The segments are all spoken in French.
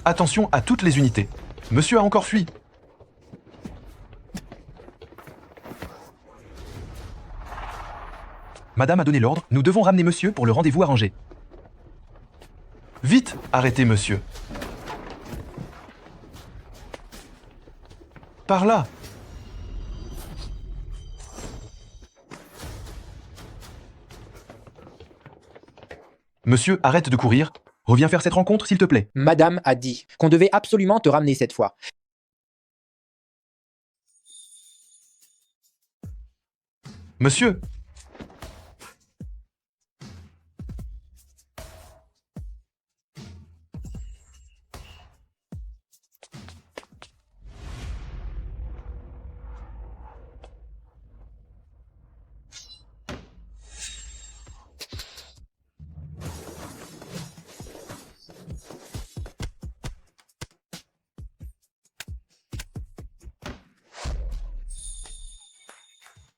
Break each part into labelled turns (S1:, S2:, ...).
S1: Attention à toutes les unités. Monsieur a encore fui. Madame a donné l'ordre, nous devons ramener monsieur pour le rendez-vous arrangé. Vite, arrêtez monsieur. Par là. Monsieur, arrête de courir. Reviens faire cette rencontre, s'il te plaît.
S2: Madame a dit qu'on devait absolument te ramener cette fois.
S1: Monsieur.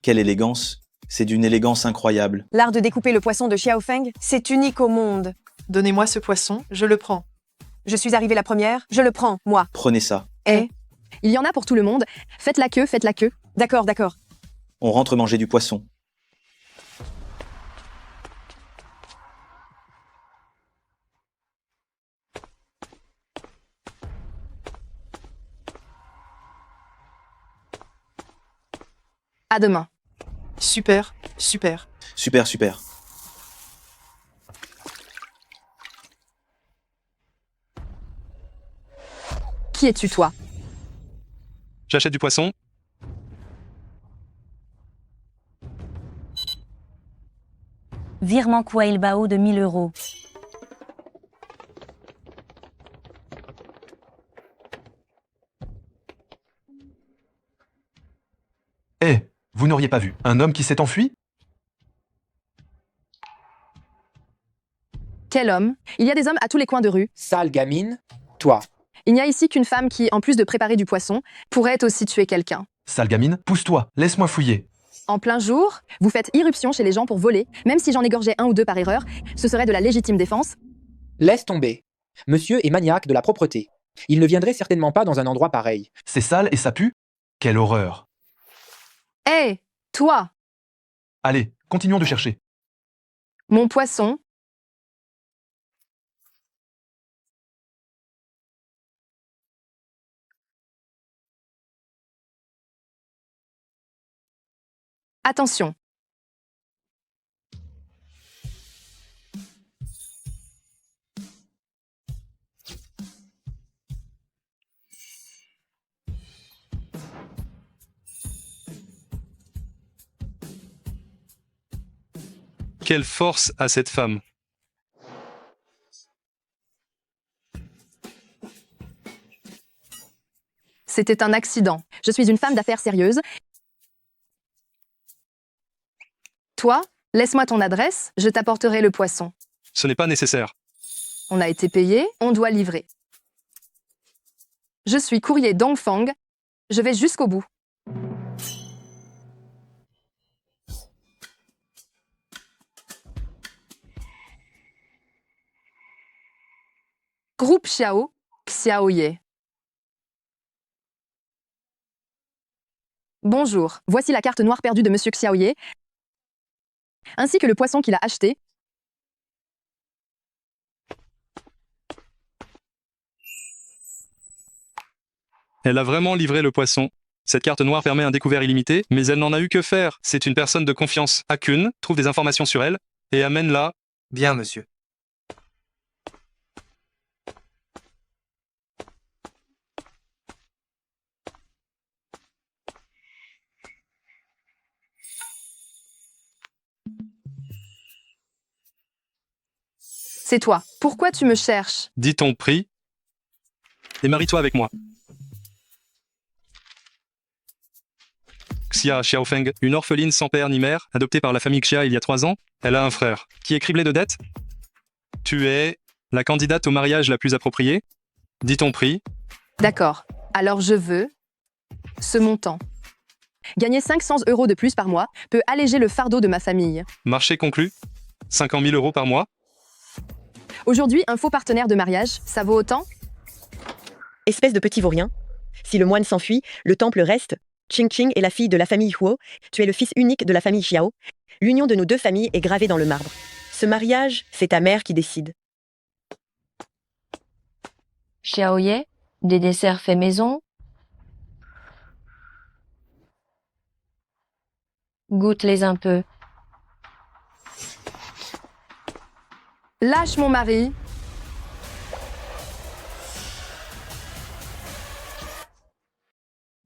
S3: Quelle élégance! C'est d'une élégance incroyable.
S4: L'art de découper le poisson de Xiaofeng, c'est unique au monde.
S5: Donnez-moi ce poisson, je le prends.
S4: Je suis arrivée la première, je le prends, moi.
S3: Prenez ça.
S4: Eh,
S6: Il y en a pour tout le monde. Faites la queue, faites la queue.
S4: d'accord, d'accord.
S3: On rentre manger du poisson.
S6: À demain.
S5: Super, super.
S3: Super, super.
S6: Qui es-tu, toi?
S7: J'achète du poisson.
S8: Virement Kuailbao de 1000 €.
S1: Eh, vous n'auriez pas vu un homme qui s'est enfui?
S6: Quel homme? Il y a des hommes à tous les coins de rue.
S2: Sale gamine, toi.
S6: Il n'y a ici qu'une femme qui, en plus de préparer du poisson, pourrait aussi tuer quelqu'un.
S1: Sale gamine, pousse-toi, laisse-moi fouiller.
S6: En plein jour, vous faites irruption chez les gens pour voler, même si j'en égorgeais un ou deux par erreur, ce serait de la légitime défense.
S2: Laisse tomber. Monsieur est maniaque de la propreté. Il ne viendrait certainement pas dans un endroit pareil.
S1: C'est sale et ça pue? Quelle horreur!
S6: Hé, toi!
S1: Allez, continuons de chercher.
S6: Mon poisson. Attention.
S7: Quelle force a cette femme!
S6: C'était un accident. Je suis une femme d'affaires sérieuse. Toi, laisse-moi ton adresse, je t'apporterai le poisson.
S7: Ce n'est pas nécessaire.
S6: On a été payé, on doit livrer. Je suis courrier Dongfang. Je vais jusqu'au bout. Groupe Xiao, Xiaoye. Bonjour, voici la carte noire perdue de Monsieur Xiaoye, ainsi que le poisson qu'il a acheté.
S7: Elle a vraiment livré le poisson. Cette carte noire permet un découvert illimité, mais elle n'en a eu que faire. C'est une personne de confiance. Akun trouve des informations sur elle et amène-la.
S9: Bien, monsieur.
S6: C'est toi. Pourquoi tu me cherches?
S7: Dis ton prix et marie-toi avec moi. Xia Xiaofeng, une orpheline sans père ni mère, adoptée par la famille Xia il y a 3 ans. Elle a un frère qui est criblé de dettes. Tu es la candidate au mariage la plus appropriée. Dis ton prix.
S6: D'accord. Alors je veux ce montant. Gagner 500 € de plus par mois peut alléger le fardeau de ma famille.
S7: Marché conclu. 50 000 € par mois.
S6: Aujourd'hui, un faux partenaire de mariage, ça vaut autant?
S8: Espèce de petit vaurien. Si le moine s'enfuit, le temple reste. Ching Ching est la fille de la famille Huo. Tu es le fils unique de la famille Xiao. L'union de nos deux familles est gravée dans le marbre. Ce mariage, c'est ta mère qui décide.
S9: Xiaoye, des desserts faits maison. Goûte-les un peu.
S6: Lâche mon mari.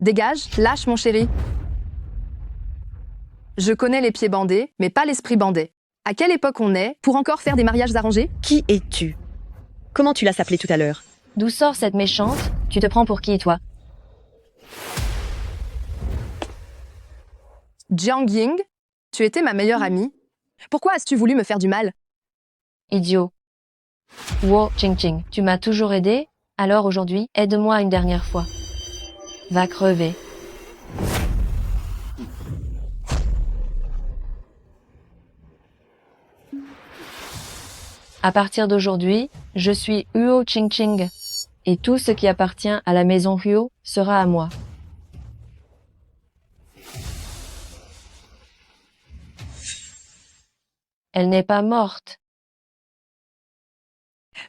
S6: Dégage, lâche mon chéri. Je connais les pieds bandés, mais pas l'esprit bandé. À quelle époque on est pour encore faire des mariages arrangés?
S8: Qui es-tu? Comment tu l'as s'appelé tout à l'heure?
S9: D'où sort cette méchante? Tu te prends pour qui, toi?
S6: Jiang Ying, tu étais ma meilleure amie. Pourquoi as-tu voulu me faire du mal?
S9: Idiot. Wo Ching Ching, tu m'as toujours aidé, alors aujourd'hui, aide-moi une dernière fois. Va crever. À partir d'aujourd'hui, je suis Huo Ching Ching, et tout ce qui appartient à la maison Huo sera à moi. Elle n'est pas morte.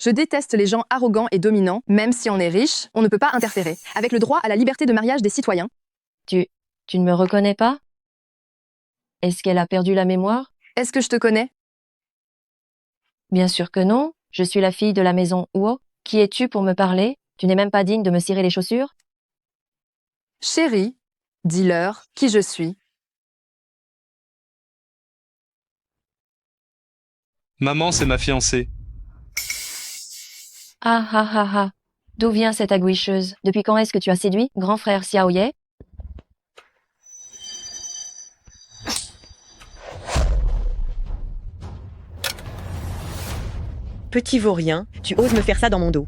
S6: Je déteste les gens arrogants et dominants. Même si on est riche, on ne peut pas interférer avec le droit à la liberté de mariage des citoyens.
S9: Tu ne me reconnais pas? Est-ce qu'elle a perdu la mémoire?
S6: Est-ce que je te connais?
S9: Bien sûr que non. Je suis la fille de la maison Huo. Qui es-tu pour me parler? Tu n'es même pas digne de me cirer les chaussures?
S6: Chérie, dis-leur qui je suis.
S7: Maman, c'est ma fiancée.
S9: Ah ah ah ah. D'où vient cette aguicheuse? Depuis quand est-ce que tu as séduit grand frère Xiaoye?
S8: Petit vaurien, tu oses me faire ça dans mon dos.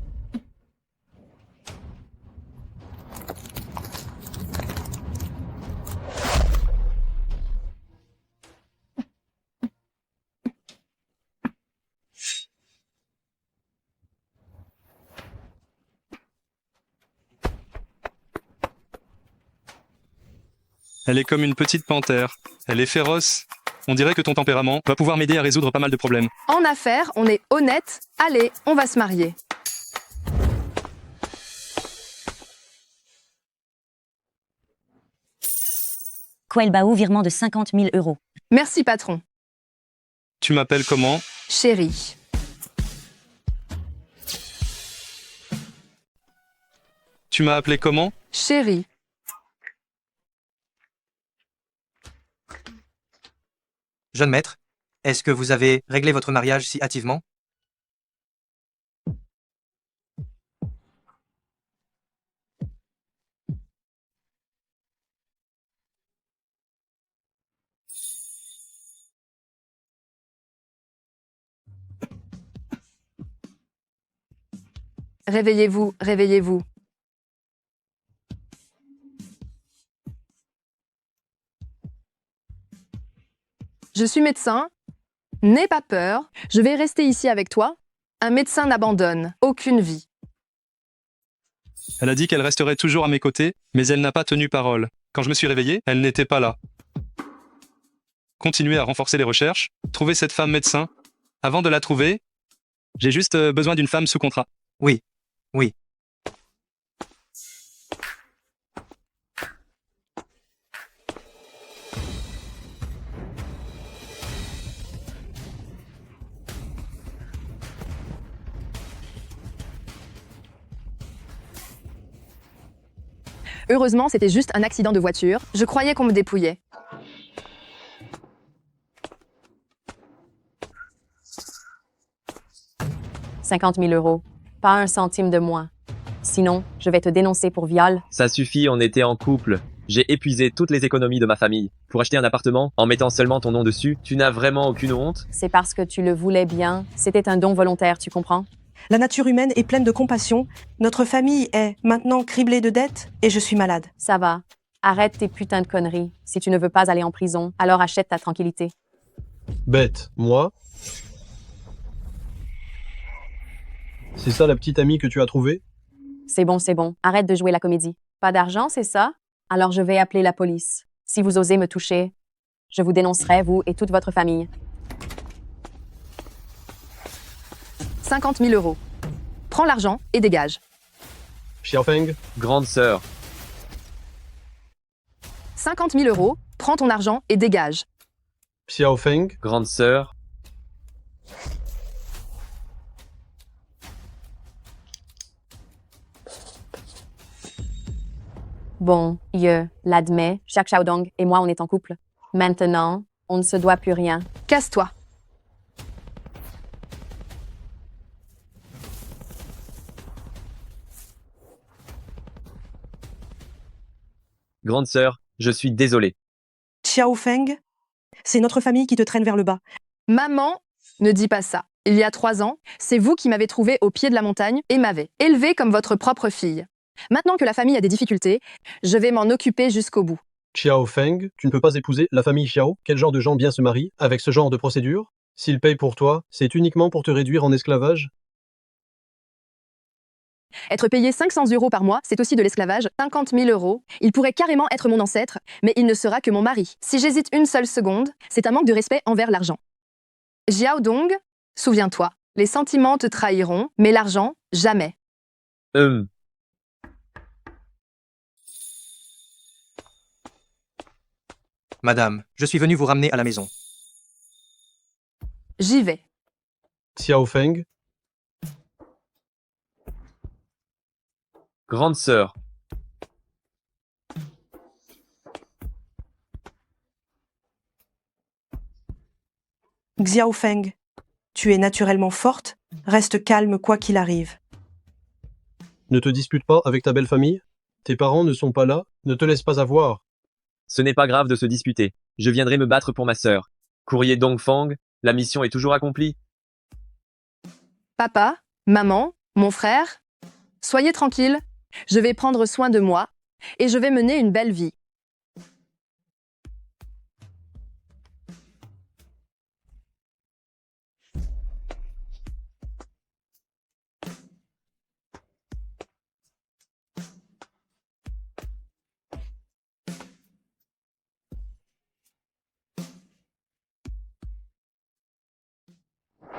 S7: Elle est comme une petite panthère. Elle est féroce. On dirait que ton tempérament va pouvoir m'aider à résoudre pas mal de problèmes.
S6: En affaires, on est honnête. Allez, on va se marier.
S10: Kuelbao, virement de 50 000 euros.
S6: Merci patron.
S7: Tu m'appelles comment?
S6: Chérie.
S7: Tu m'as appelé comment?
S6: Chérie.
S11: Jeune maître, est-ce que vous avez réglé votre mariage si hâtivement?
S6: Réveillez-vous, réveillez-vous. Je suis médecin. N'aie pas peur. Je vais rester ici avec toi. Un médecin n'abandonne aucune vie.
S7: Elle a dit qu'elle resterait toujours à mes côtés, mais elle n'a pas tenu parole. Quand je me suis réveillé, elle n'était pas là. Continuez à renforcer les recherches. Trouvez cette femme médecin. Avant de la trouver, j'ai juste besoin d'une femme sous contrat.
S11: Oui, oui.
S6: Heureusement, c'était juste un accident de voiture. Je croyais qu'on me dépouillait.
S12: « 50 000 euros. Pas un centime de moins. Sinon, je vais te dénoncer pour viol. »
S13: Ça suffit, on était en couple. J'ai épuisé toutes les économies de ma famille. Pour acheter un appartement, en mettant seulement ton nom dessus, tu n'as vraiment aucune honte?
S12: C'est parce que tu le voulais bien. C'était un don volontaire, tu comprends?
S14: La nature humaine est pleine de compassion. Notre famille est maintenant criblée de dettes et je suis malade.
S12: Ça va. Arrête tes putains de conneries. Si tu ne veux pas aller en prison, alors achète ta tranquillité.
S15: Bête, moi? C'est ça la petite amie que tu as trouvée?
S12: C'est bon, c'est bon. Arrête de jouer la comédie. Pas d'argent, c'est ça? Alors je vais appeler la police. Si vous osez me toucher, je vous dénoncerai, vous et toute votre famille.
S6: 50 000 euros. Prends l'argent et dégage.
S15: Xiaofeng,
S13: Grande sœur.
S6: 50 000 euros. Prends ton argent et dégage.
S15: Xiaofeng,
S13: Grande sœur.
S12: Bon, je l'admets, Shak Xiaodong et moi on est en couple. Maintenant, on ne se doit plus rien.
S6: Casse-toi.
S13: Grande sœur, je suis désolé.
S14: Xiaofeng, c'est notre famille qui te traîne vers le bas.
S6: Maman, ne dis pas ça. Il y a 3 ans, c'est vous qui m'avez trouvée au pied de la montagne et m'avez élevée comme votre propre fille. Maintenant que la famille a des difficultés, je vais m'en occuper jusqu'au bout.
S15: Xiaofeng, tu ne peux pas épouser la famille Xiao. Quel genre de gens bien se marient avec ce genre de procédure? S'ils payent pour toi, c'est uniquement pour te réduire en esclavage?
S6: Être payé 500 euros par mois, c'est aussi de l'esclavage. 50 000 euros. Il pourrait carrément être mon ancêtre, mais il ne sera que mon mari. Si j'hésite une seule seconde, c'est un manque de respect envers l'argent. Xiaodong, souviens-toi, les sentiments te trahiront, mais l'argent, jamais.
S11: Madame, je suis venu vous ramener à la maison.
S6: J'y vais.
S15: Xiaofeng,
S13: Grande sœur.
S14: Xiaofeng, tu es naturellement forte, reste calme quoi qu'il arrive.
S15: ne te dispute pas avec ta belle famille. Tes parents ne sont pas là, ne te laisse pas avoir.
S13: Ce n'est pas grave de se disputer. Je viendrai me battre pour ma sœur. Courrier Dongfang, la mission est toujours accomplie.
S6: Papa, maman, mon frère, soyez tranquilles. Je vais prendre soin de moi et je vais mener une belle vie.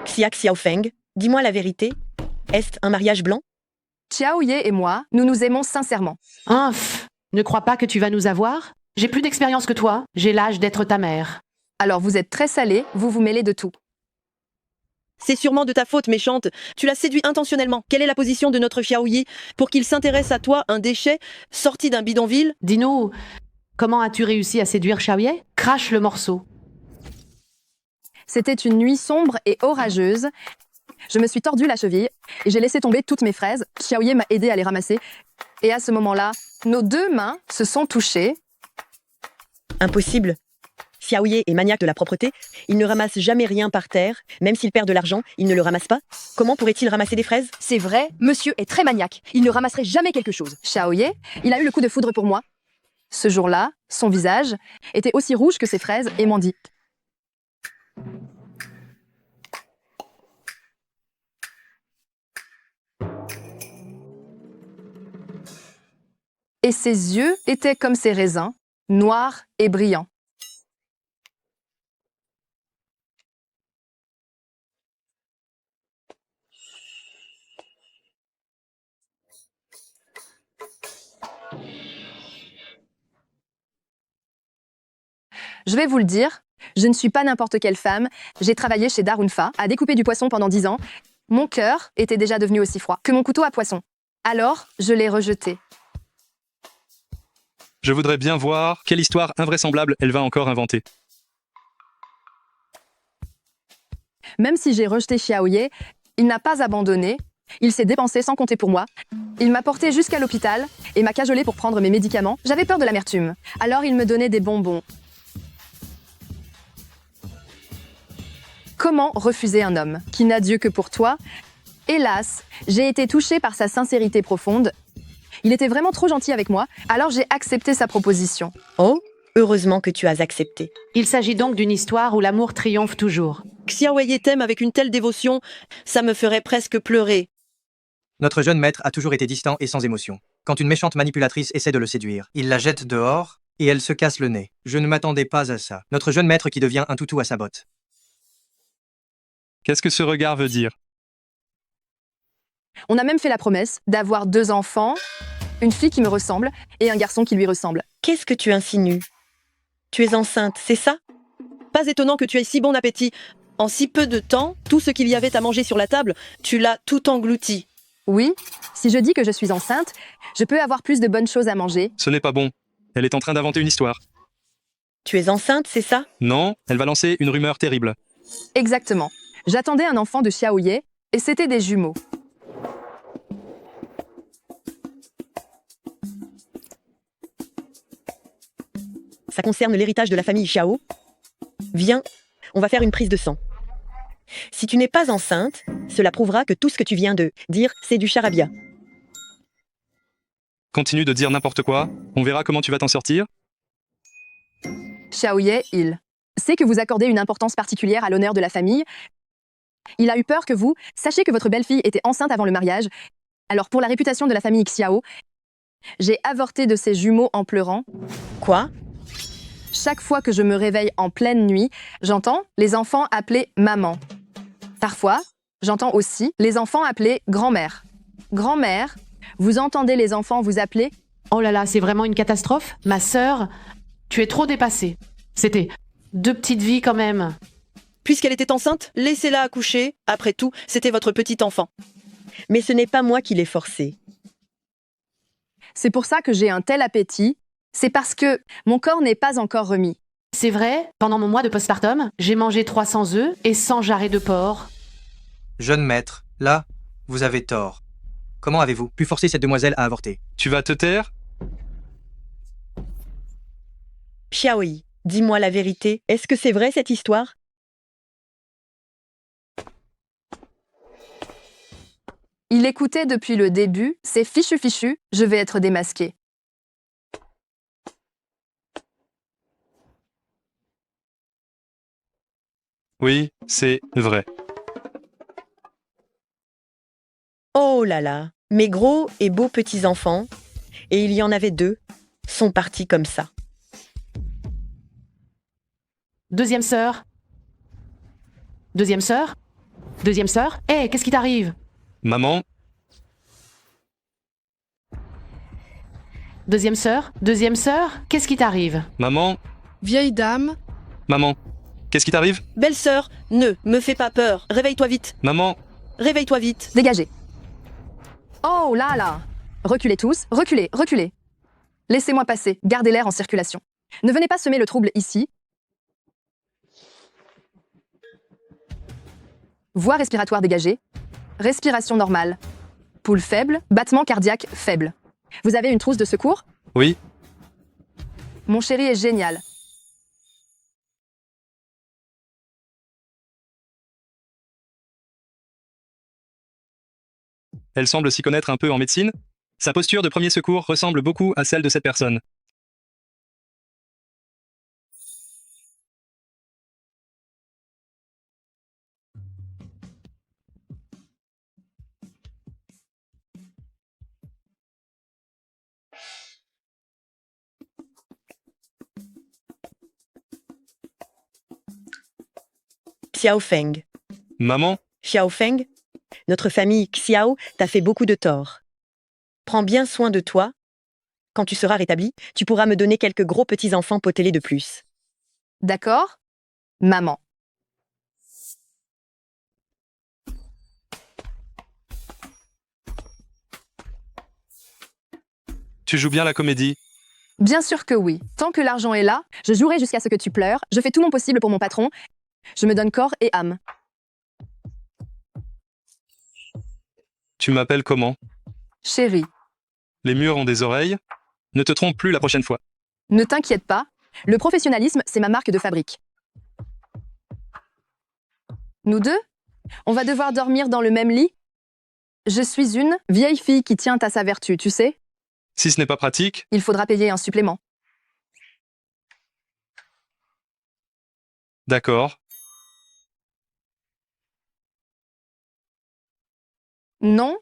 S8: Xia Xiaofeng, dis-moi la vérité. Est-ce un mariage blanc?
S6: Xiao Ye et moi, nous nous aimons sincèrement.
S16: Ne crois pas que tu vas nous avoir? J'ai plus d'expérience que toi, j'ai l'âge d'être ta mère.
S6: Alors vous êtes très salé, vous vous mêlez de tout.
S8: C'est sûrement de ta faute, méchante. Tu l'as séduit intentionnellement. Quelle est la position de notre Xiao Yi pour qu'il s'intéresse à toi, un déchet, sorti d'un bidonville?
S16: Dis-nous, comment as-tu réussi à séduire Xiao Ye? Crache le morceau.
S6: C'était une nuit sombre et orageuse. Je me suis tordu la cheville et j'ai laissé tomber toutes mes fraises. Xiao Ye m'a aidé à les ramasser. Et à ce moment-là, nos deux mains se sont touchées.
S8: Impossible. Xiao Ye est maniaque de la propreté. Il ne ramasse jamais rien par terre. Même s'il perd de l'argent, il ne le ramasse pas. Comment pourrait-il ramasser des fraises?
S6: C'est vrai, monsieur est très maniaque. Il ne ramasserait jamais quelque chose. Xiao Ye, il a eu le coup de foudre pour moi. Ce jour-là, son visage était aussi rouge que ses fraises et m'en dit: et ses yeux étaient comme ses raisins, noirs et brillants. Je vais vous le dire, je ne suis pas n'importe quelle femme. J'ai travaillé chez Darunfa, à découper du poisson pendant 10 ans. Mon cœur était déjà devenu aussi froid que mon couteau à poisson. Alors, je l'ai rejeté.
S7: Je voudrais bien voir quelle histoire invraisemblable elle va encore inventer.
S6: Même si j'ai rejeté Xiao Ye, il n'a pas abandonné. Il s'est dépensé sans compter pour moi. Il m'a porté jusqu'à l'hôpital et m'a cajolé pour prendre mes médicaments. J'avais peur de l'amertume. Alors il me donnait des bonbons. Comment refuser un homme qui n'a Dieu que pour toi? Hélas, j'ai été touchée par sa sincérité profonde. Il était vraiment trop gentil avec moi, alors j'ai accepté sa proposition.
S8: Oh, heureusement que tu as accepté.
S16: Il s'agit donc d'une histoire où l'amour triomphe toujours.
S8: Xiao Ye t'aime avec une telle dévotion, ça me ferait presque pleurer.
S11: Notre jeune maître a toujours été distant et sans émotion. Quand une méchante manipulatrice essaie de le séduire, il la jette dehors et elle se casse le nez. Je ne m'attendais pas à ça. Notre jeune maître qui devient un toutou à sa botte.
S7: Qu'est-ce que ce regard veut dire?
S6: On a même fait la promesse d'avoir 2 enfants, une fille qui me ressemble et un garçon qui lui ressemble.
S8: Qu'est-ce que tu insinues? Tu es enceinte, c'est ça?
S17: Pas étonnant que tu aies si bon appétit. En si peu de temps, tout ce qu'il y avait à manger sur la table, tu l'as tout englouti.
S6: Oui, si je dis que je suis enceinte, je peux avoir plus de bonnes choses à manger.
S7: Ce n'est pas bon. Elle est en train d'inventer une histoire.
S8: Tu es enceinte, c'est ça?
S7: Non, elle va lancer une rumeur terrible.
S6: Exactement. J'attendais un enfant de Xiaoye et c'était des jumeaux.
S8: Ça concerne l'héritage de la famille Xiao. Viens, on va faire une prise de sang. Si tu n'es pas enceinte, cela prouvera que tout ce que tu viens de dire, c'est du charabia.
S7: Continue de dire n'importe quoi. On verra comment tu vas t'en sortir.
S6: Xiaoye, il sait que vous accordez une importance particulière à l'honneur de la famille. Il a eu peur que vous sachiez que votre belle-fille était enceinte avant le mariage. Alors pour la réputation de la famille Xiao, j'ai avorté de ses jumeaux en pleurant.
S8: Quoi?
S6: Chaque fois que je me réveille en pleine nuit, j'entends les enfants appeler maman. Parfois, j'entends aussi les enfants appeler grand-mère. Grand-mère, vous entendez les enfants vous appeler?
S16: Oh là là, c'est vraiment une catastrophe. Ma sœur, tu es trop dépassée. C'était 2 petites vies quand même.
S17: Puisqu'elle était enceinte, laissez-la accoucher. Après tout, c'était votre petit enfant.
S8: Mais ce n'est pas moi qui l'ai forcé.
S6: C'est pour ça que j'ai un tel appétit. C'est parce que mon corps n'est pas encore remis.
S16: C'est vrai, pendant mon mois de postpartum, j'ai mangé 300 œufs et 100 jarrets de porc.
S11: Jeune maître, là, vous avez tort. Comment avez-vous pu forcer cette demoiselle à avorter?
S7: Tu vas te taire?
S8: Xiaoyi, dis-moi la vérité. Est-ce que c'est vrai cette histoire?
S6: Il écoutait depuis le début, c'est fichu, je vais être démasqué.
S7: Oui, c'est vrai.
S8: Oh là là, mes gros et beaux petits-enfants, et il y en avait 2, sont partis comme ça.
S16: Deuxième sœur. Deuxième sœur. Deuxième sœur. Hé, qu'est-ce qui t'arrive?
S7: Maman,
S16: Deuxième sœur. Deuxième sœur. Qu'est-ce qui t'arrive?
S7: maman,
S14: Vieille dame,
S7: maman. Qu'est-ce qui t'arrive?
S17: Belle-sœur, ne me fais pas peur. Réveille-toi vite.
S7: Maman,
S17: Réveille-toi vite.
S6: Dégagez. Oh là là! Reculez tous, reculez, reculez. Laissez-moi passer, gardez l'air en circulation. Ne venez pas semer le trouble ici. Voie respiratoire dégagée. Respiration normale. Pouls faible, battement cardiaque faible. Vous avez une trousse de secours?
S7: oui,
S6: Mon chéri est génial.
S7: elle semble s'y connaître un peu en médecine. Sa posture de premier secours ressemble beaucoup à celle de cette personne.
S8: Xiaofeng.
S7: Maman,
S8: Xiaofeng, notre famille Xiao t'a fait beaucoup de tort. Prends bien soin de toi. Quand tu seras rétabli, tu pourras me donner quelques gros petits-enfants potelés de plus.
S6: D'accord? Maman.
S7: tu joues bien la comédie.
S6: Bien sûr que oui. Tant que l'argent est là, je jouerai jusqu'à ce que tu pleures. Je fais tout mon possible pour mon patron. Je me donne corps et âme.
S7: Tu m'appelles comment?
S6: Chérie,
S7: Les murs ont des oreilles. Ne te trompe plus la prochaine fois.
S6: ne t'inquiète pas. Le professionnalisme, c'est ma marque de fabrique. Nous deux? On va devoir dormir dans le même lit? Je suis une vieille fille qui tient à sa vertu, tu sais?
S7: Si ce n'est pas pratique,
S6: Il faudra payer un supplément.
S7: d'accord.
S6: Non?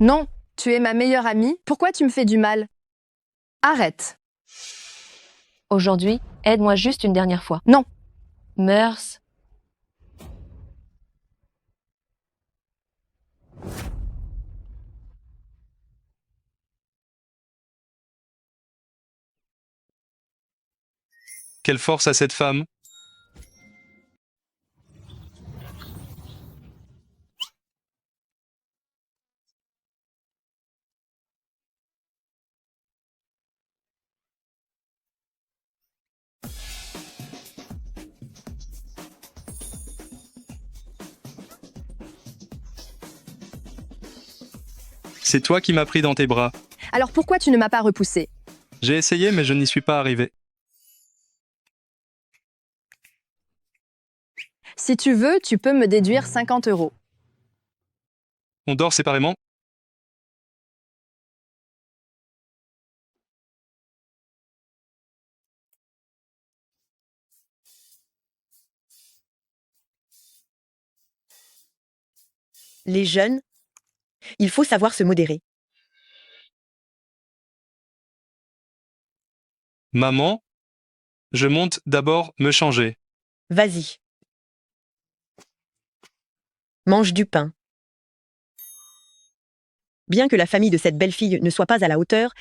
S6: Non, tu es ma meilleure amie. Pourquoi tu me fais du mal? Arrête.
S9: Aujourd'hui, aide-moi juste une dernière fois.
S6: Non.
S9: Meurs.
S7: Quelle force a cette femme? C'est toi qui m'as pris dans tes bras.
S6: Alors pourquoi tu ne m'as pas repoussé?
S7: J'ai essayé, mais je n'y suis pas arrivé.
S6: Si tu veux, tu peux me déduire 50 €.
S7: On dort séparément?
S8: Les jeunes, il faut savoir se modérer.
S7: Maman, je monte d'abord me changer.
S8: Vas-y. Mange du pain. Bien que la famille de cette belle fille ne soit pas à la hauteur,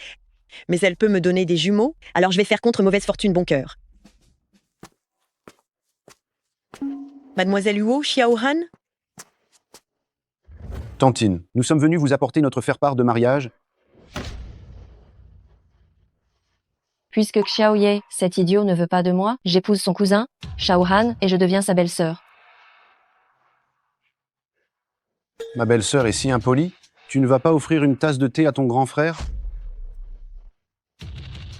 S8: mais elle peut me donner des jumeaux, alors je vais faire contre mauvaise fortune bon cœur. Mademoiselle Huo, Xiao Han?
S18: Tantine, nous sommes venus vous apporter notre faire-part de mariage.
S9: Puisque Xiaoye, cet idiot, ne veut pas de moi, j'épouse son cousin, Shao Han, et je deviens sa belle-sœur.
S18: Ma belle-sœur est si impolie. Tu ne vas pas offrir une tasse de thé à ton grand frère?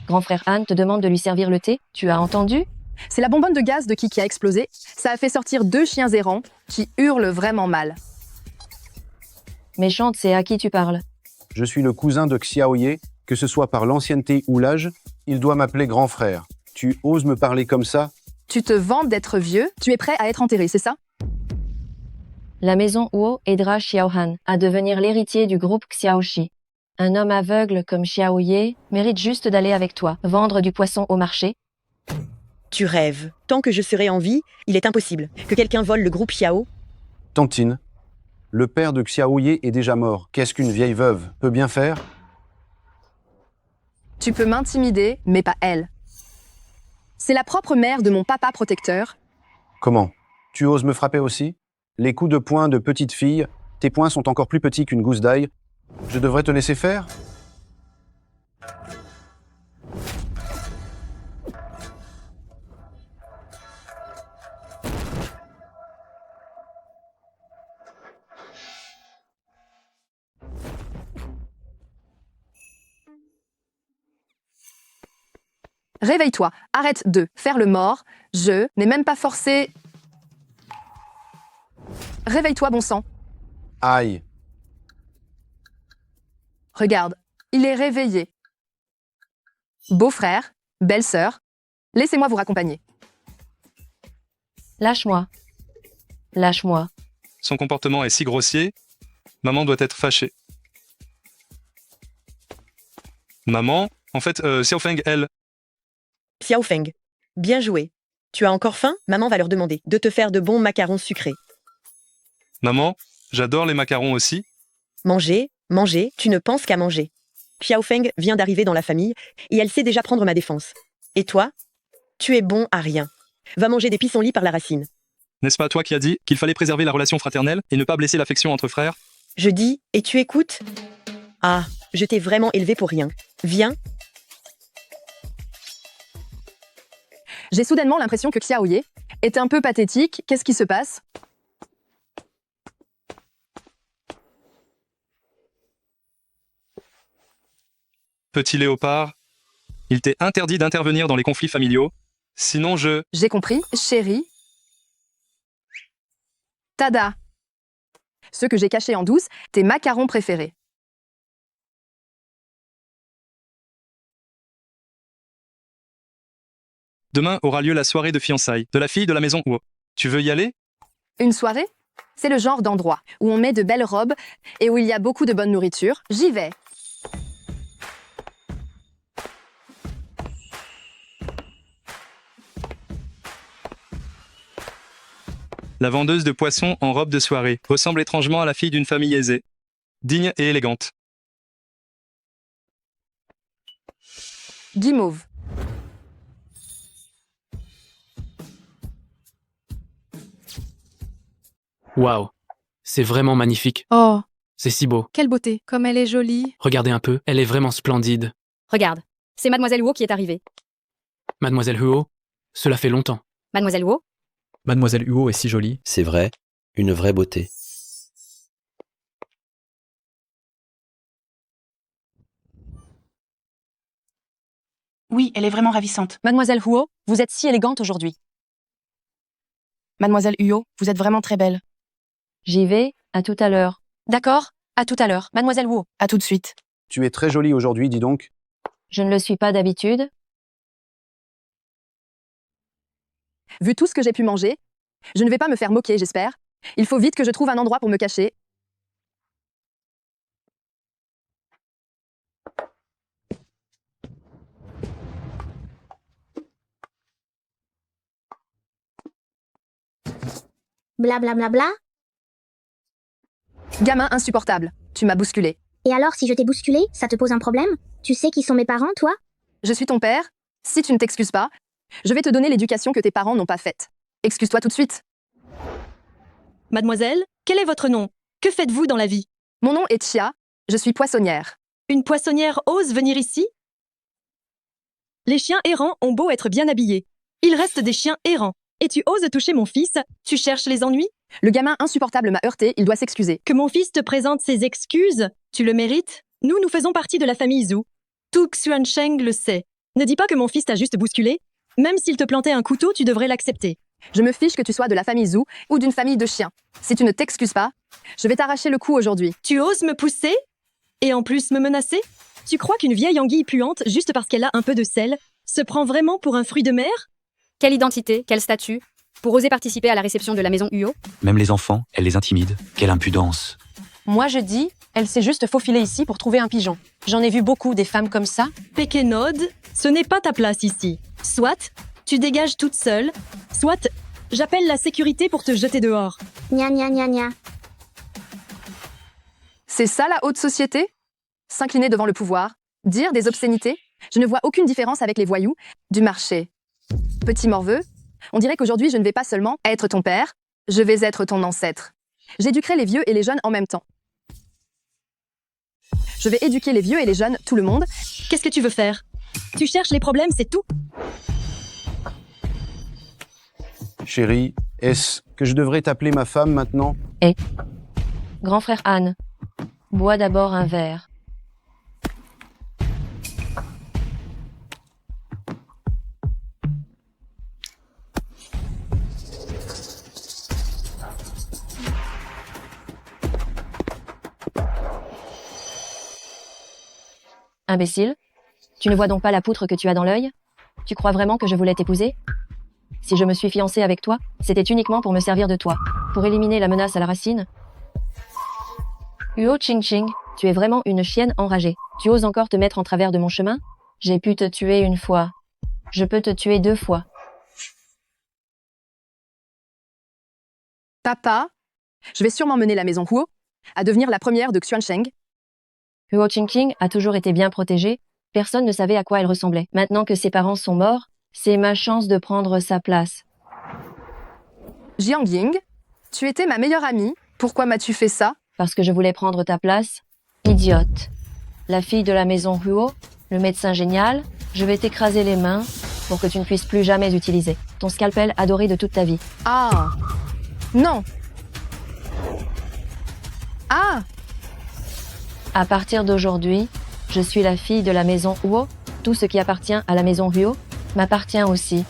S9: Grand frère Han te demande de lui servir le thé, tu as entendu?
S6: C'est la bonbonne de gaz de qui a explosé. Ça a fait sortir 2 chiens errants qui hurlent vraiment mal.
S9: Méchante, c'est à qui tu parles?
S18: Je suis le cousin de Xiaoye, que ce soit par l'ancienneté ou l'âge, il doit m'appeler grand frère. Tu oses me parler comme ça?
S6: Tu te vantes d'être vieux, tu es prêt à être enterré, c'est ça?
S9: La maison Huo aidera Xiao Han à devenir l'héritier du groupe Xiaoxi. Un homme aveugle comme Xiaoye mérite juste d'aller avec toi, vendre du poisson au marché.
S8: Tu rêves. Tant que je serai en vie, il est impossible que quelqu'un vole le groupe Xiao.
S18: Tantine, le père de Xiaoye est déjà mort. Qu'est-ce qu'une vieille veuve peut bien faire?
S6: Tu peux m'intimider, mais pas elle. C'est la propre mère de mon papa protecteur.
S18: Comment? Tu oses me frapper aussi? Les coups de poing de petite fille, tes poings sont encore plus petits qu'une gousse d'ail. Je devrais te laisser faire?
S6: Réveille-toi, arrête de faire le mort. Je n'ai même pas forcé. Réveille-toi, bon sang.
S18: Aïe.
S6: Regarde, il est réveillé. Beau-frère, belle-sœur, laissez-moi vous raccompagner.
S9: Lâche-moi. Lâche-moi.
S7: Son comportement est si grossier. Maman doit être fâchée. Maman, en fait, Xiaofeng, elle...
S8: Xiaofeng. Bien joué. Tu as encore faim? Maman va leur demander de te faire de bons macarons sucrés.
S7: Maman, j'adore les macarons aussi.
S8: Manger, manger, tu ne penses qu'à manger. Xiaofeng vient d'arriver dans la famille et elle sait déjà prendre ma défense. Et toi? Tu es bon à rien. Va manger des pissenlits par la racine.
S7: N'est-ce pas toi qui as dit qu'il fallait préserver la relation fraternelle et ne pas blesser l'affection entre frères?
S8: Je dis, et tu écoutes? Ah, je t'ai vraiment élevé pour rien. Viens.
S6: J'ai soudainement l'impression que Xiaoye est un peu pathétique. Qu'est-ce qui se passe?
S7: Petit léopard, il t'est interdit d'intervenir dans les conflits familiaux. Sinon je...
S6: J'ai compris, chérie. Tada! Ceux que j'ai cachés en douce, tes macarons préférés.
S7: Demain aura lieu la soirée de fiançailles de la fille de la maison Huo. Tu veux y aller?
S6: Une soirée? C'est le genre d'endroit où on met de belles robes et où il y a beaucoup de bonne nourriture. J'y vais.
S7: La vendeuse de poissons en robe de soirée ressemble étrangement à la fille d'une famille aisée, digne et élégante.
S6: Guimauve.
S19: Waouh, c'est vraiment magnifique.
S20: Oh,
S19: C'est si beau.
S20: quelle beauté. Comme elle est jolie.
S19: Regardez un peu, elle est vraiment splendide.
S12: Regarde, c'est Mademoiselle Huo qui est arrivée.
S19: Mademoiselle Huo, cela fait longtemps.
S12: Mademoiselle Huo?
S21: Mademoiselle Huo est si jolie.
S22: C'est vrai, une vraie beauté.
S23: Oui, elle est vraiment ravissante.
S12: Mademoiselle Huo, vous êtes si élégante aujourd'hui.
S23: Mademoiselle Huo, vous êtes vraiment très belle.
S9: J'y vais, à tout à l'heure.
S12: D'accord, à tout à l'heure. Mademoiselle Huo.
S23: À tout de suite.
S18: Tu es très jolie aujourd'hui, dis donc.
S9: Je ne le suis pas d'habitude.
S6: Vu tout ce que j'ai pu manger, je ne vais pas me faire moquer, j'espère. Il faut vite que je trouve un endroit pour me cacher.
S24: Blablabla.
S6: Gamin insupportable, tu m'as bousculé.
S24: Et alors, si je t'ai bousculé, ça te pose un problème? Tu sais qui sont mes parents, toi?
S6: Je suis ton père. Si tu ne t'excuses pas, je vais te donner l'éducation que tes parents n'ont pas faite. Excuse-toi tout de suite.
S17: Mademoiselle, quel est votre nom? Que faites-vous dans la vie?
S6: Mon nom est Chia, je suis poissonnière.
S17: Une poissonnière ose venir ici? Les chiens errants ont beau être bien habillés. Ils restent des chiens errants. Et tu oses toucher mon fils? Tu cherches les ennuis?
S6: Le gamin insupportable m'a heurté, il doit s'excuser.
S17: Que mon fils te présente ses excuses? Tu le mérites? Nous faisons partie de la famille Zhu. Tout Xuancheng le sait. Ne dis pas que mon fils t'a juste bousculé. Même s'il te plantait un couteau, tu devrais l'accepter.
S6: Je me fiche que tu sois de la famille Zhu ou d'une famille de chiens. Si tu ne t'excuses pas, je vais t'arracher le cou aujourd'hui.
S17: Tu oses me pousser? Et en plus me menacer? Tu crois qu'une vieille anguille puante, juste parce qu'elle a un peu de sel, se prend vraiment pour un fruit de mer?
S12: Quelle identité, quel statut? Pour oser participer à la réception de la maison Huo?
S25: Même les enfants, elle les intimide. Quelle impudence.
S23: Moi, je dis, elle s'est juste faufilée ici pour trouver un pigeon. J'en ai vu beaucoup des femmes comme ça.
S17: Pékénode, ce n'est pas ta place ici. Soit, tu dégages toute seule, soit, j'appelle la sécurité pour te jeter dehors.
S24: Gna gna gna gna.
S6: C'est ça la haute société? S'incliner devant le pouvoir? Dire des obscénités? Je ne vois aucune différence avec les voyous du marché. Petit morveux, on dirait qu'aujourd'hui je ne vais pas seulement être ton père, je vais être ton ancêtre. J'éduquerai les vieux et les jeunes en même temps. Je vais éduquer les vieux et les jeunes, tout le monde.
S17: Qu'est-ce que tu veux faire? Tu cherches les problèmes, c'est tout?
S18: Chérie, est-ce que je devrais t'appeler ma femme maintenant?
S9: Grand frère Anne, bois d'abord un verre. Imbécile, tu ne vois donc pas la poutre que tu as dans l'œil? Tu crois vraiment que je voulais t'épouser? Si je me suis fiancée avec toi, c'était uniquement pour me servir de toi, pour éliminer la menace à la racine. Huo Qingqing, tu es vraiment une chienne enragée. Tu oses encore te mettre en travers de mon chemin? J'ai pu te tuer une fois. Je peux te tuer 2 fois.
S6: Papa, je vais sûrement mener la maison Huo à devenir la première de Xuancheng.
S9: Huo Qingqing a toujours été bien protégée. Personne ne savait à quoi elle ressemblait. Maintenant que ses parents sont morts, c'est ma chance de prendre sa place.
S6: Jiang Ying, tu étais ma meilleure amie. Pourquoi m'as-tu fait ça?
S9: Parce que je voulais prendre ta place. Idiote. La fille de la maison Huo, le médecin génial, je vais t'écraser les mains pour que tu ne puisses plus jamais utiliser ton scalpel adoré de toute ta vie.
S6: Ah! Non! Ah!
S9: À partir d'aujourd'hui, je suis la fille de la maison Huo. Tout ce qui appartient à la maison Huo m'appartient aussi.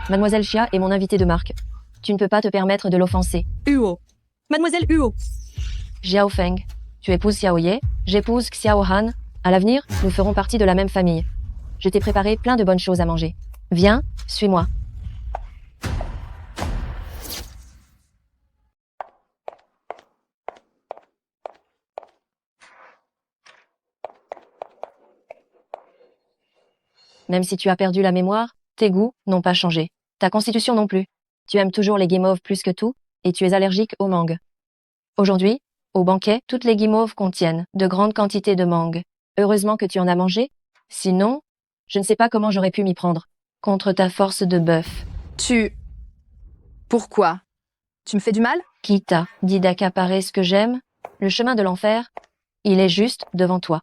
S9: Mademoiselle Chia est mon invitée de marque. Tu ne peux pas te permettre de l'offenser.
S17: Huo. Mademoiselle Huo.
S9: Xiao Feng, tu épouses Xiao Ye, j'épouse Xiao Han. À l'avenir, nous ferons partie de la même famille. Je t'ai préparé plein de bonnes choses à manger. Viens, suis-moi. Même si tu as perdu la mémoire, tes goûts n'ont pas changé. Ta constitution non plus. Tu aimes toujours les guimauves plus que tout, et tu es allergique aux mangues. Aujourd'hui, au banquet, toutes les guimauves contiennent de grandes quantités de mangue. Heureusement que tu en as mangé. Sinon, je ne sais pas comment j'aurais pu m'y prendre. Contre ta force de bœuf.
S6: Pourquoi? Tu me fais du mal?
S9: Qui t'a dit d'accaparer ce que j'aime? Le chemin de l'enfer, il est juste devant toi.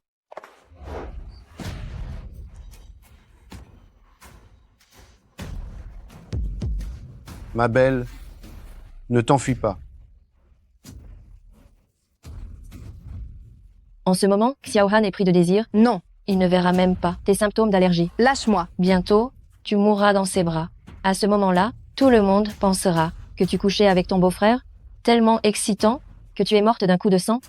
S18: Ma belle, ne t'enfuis pas.
S9: En ce moment, Xiaohan est pris de désir.
S6: Non.
S9: Il ne verra même pas tes symptômes d'allergie.
S6: Lâche-moi.
S9: Bientôt, tu mourras dans ses bras. À ce moment-là, tout le monde pensera que tu couchais avec ton beau-frère, tellement excitant que tu es morte d'un coup de sang.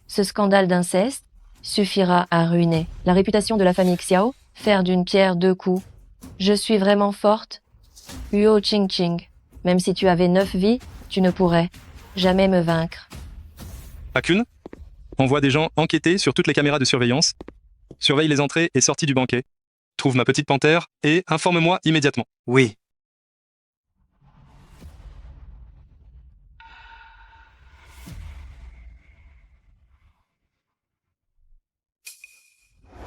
S9: Ce scandale d'inceste suffira à ruiner la réputation de la famille Xiao, faire d'une pierre deux coups. Je suis vraiment forte. Huo Qingqing, même si tu avais 9 vies, tu ne pourrais jamais me vaincre.
S7: Akun, envoie des gens enquêter sur toutes les caméras de surveillance. Surveille les entrées et sorties du banquet. Trouve ma petite panthère et informe-moi immédiatement.
S11: Oui.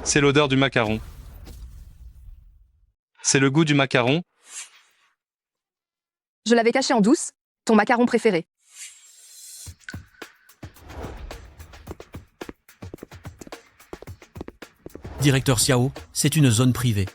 S7: C'est l'odeur du macaron. C'est le goût du macaron.
S6: Je l'avais caché en douce, ton macaron préféré.
S2: Directeur Xiao, c'est une zone privée.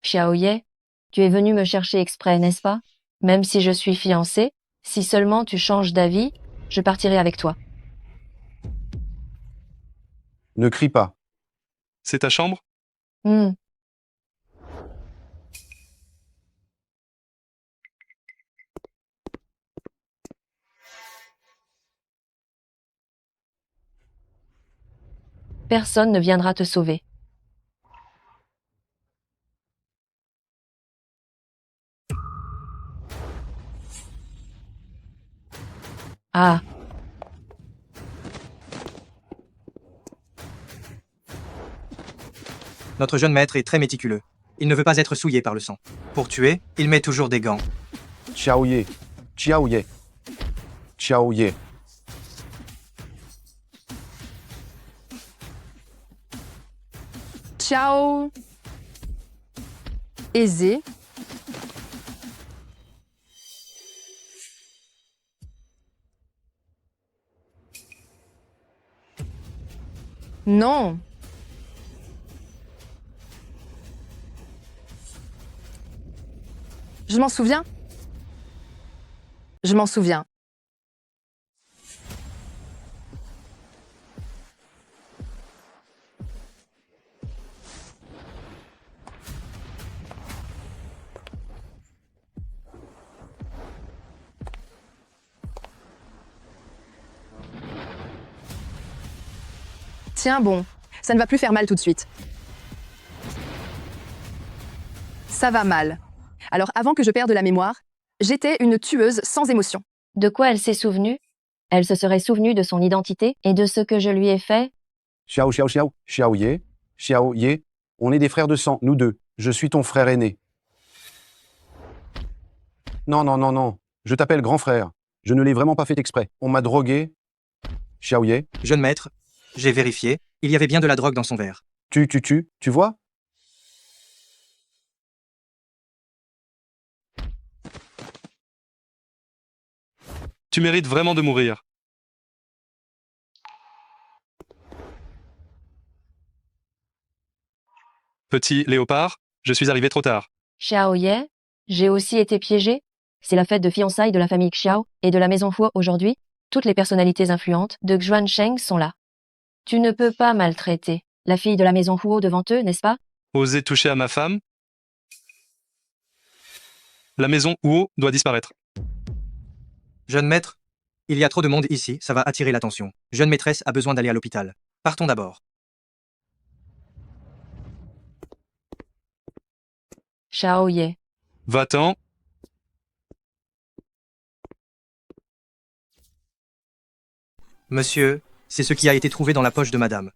S9: Xiaoye, tu es venu me chercher exprès, n'est-ce pas? Même si je suis fiancée, si seulement tu changes d'avis, je partirai avec toi.
S18: Ne crie pas.
S7: C'est ta chambre?
S9: Personne ne viendra te sauver. Ah.
S11: Notre jeune maître est très méticuleux. Il ne veut pas être souillé par le sang. Pour tuer, il met toujours des gants.
S18: Xiaoye. Xiaoye. Xiaoye.
S6: Ciao. Aisé. Non. Je m'en souviens. Je m'en souviens. Tiens bon, ça ne va plus faire mal tout de suite. Ça va mal. Alors avant que je perde la mémoire, j'étais une tueuse sans émotion.
S9: De quoi elle s'est souvenue? Elle se serait souvenue de son identité et de ce que je lui ai fait?
S18: Xiao, Xiao, Xiao, Xiaoye, Xiaoye, on est des frères de sang, nous deux. Je suis ton frère aîné. Non, non, non, non. Je t'appelle grand frère. Je ne l'ai vraiment pas fait exprès. On m'a drogué. Xiaoye.
S11: Jeune maître, j'ai vérifié. Il y avait bien de la drogue dans son verre.
S18: Tu vois?
S7: Tu mérites vraiment de mourir. Petit léopard, je suis arrivé trop tard.
S9: Xiaoye, j'ai aussi été piégée. C'est la fête de fiançailles de la famille Xiao et de la maison Huo aujourd'hui. Toutes les personnalités influentes de Xuansheng sont là. Tu ne peux pas maltraiter la fille de la maison Huo devant eux, n'est-ce pas?
S7: Oser toucher à ma femme? La maison Huo doit disparaître.
S11: Jeune maître, il y a trop de monde ici, ça va attirer l'attention. Jeune maîtresse a besoin d'aller à l'hôpital. Partons d'abord.
S9: Xiao Ye.
S7: Va-t'en.
S11: Monsieur, c'est ce qui a été trouvé dans la poche de madame.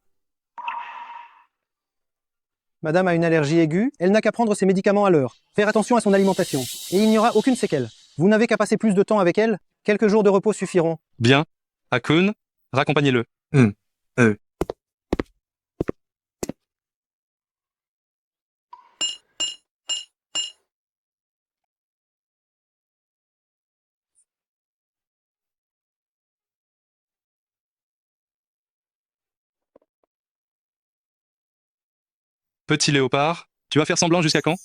S1: Madame a une allergie aiguë, elle n'a qu'à prendre ses médicaments à l'heure, faire attention à son alimentation, et il n'y aura aucune séquelle. Vous n'avez qu'à passer plus de temps avec elle, quelques jours de repos suffiront.
S7: Bien. Akun, raccompagnez-le. Petit léopard, tu vas faire semblant jusqu'à quand?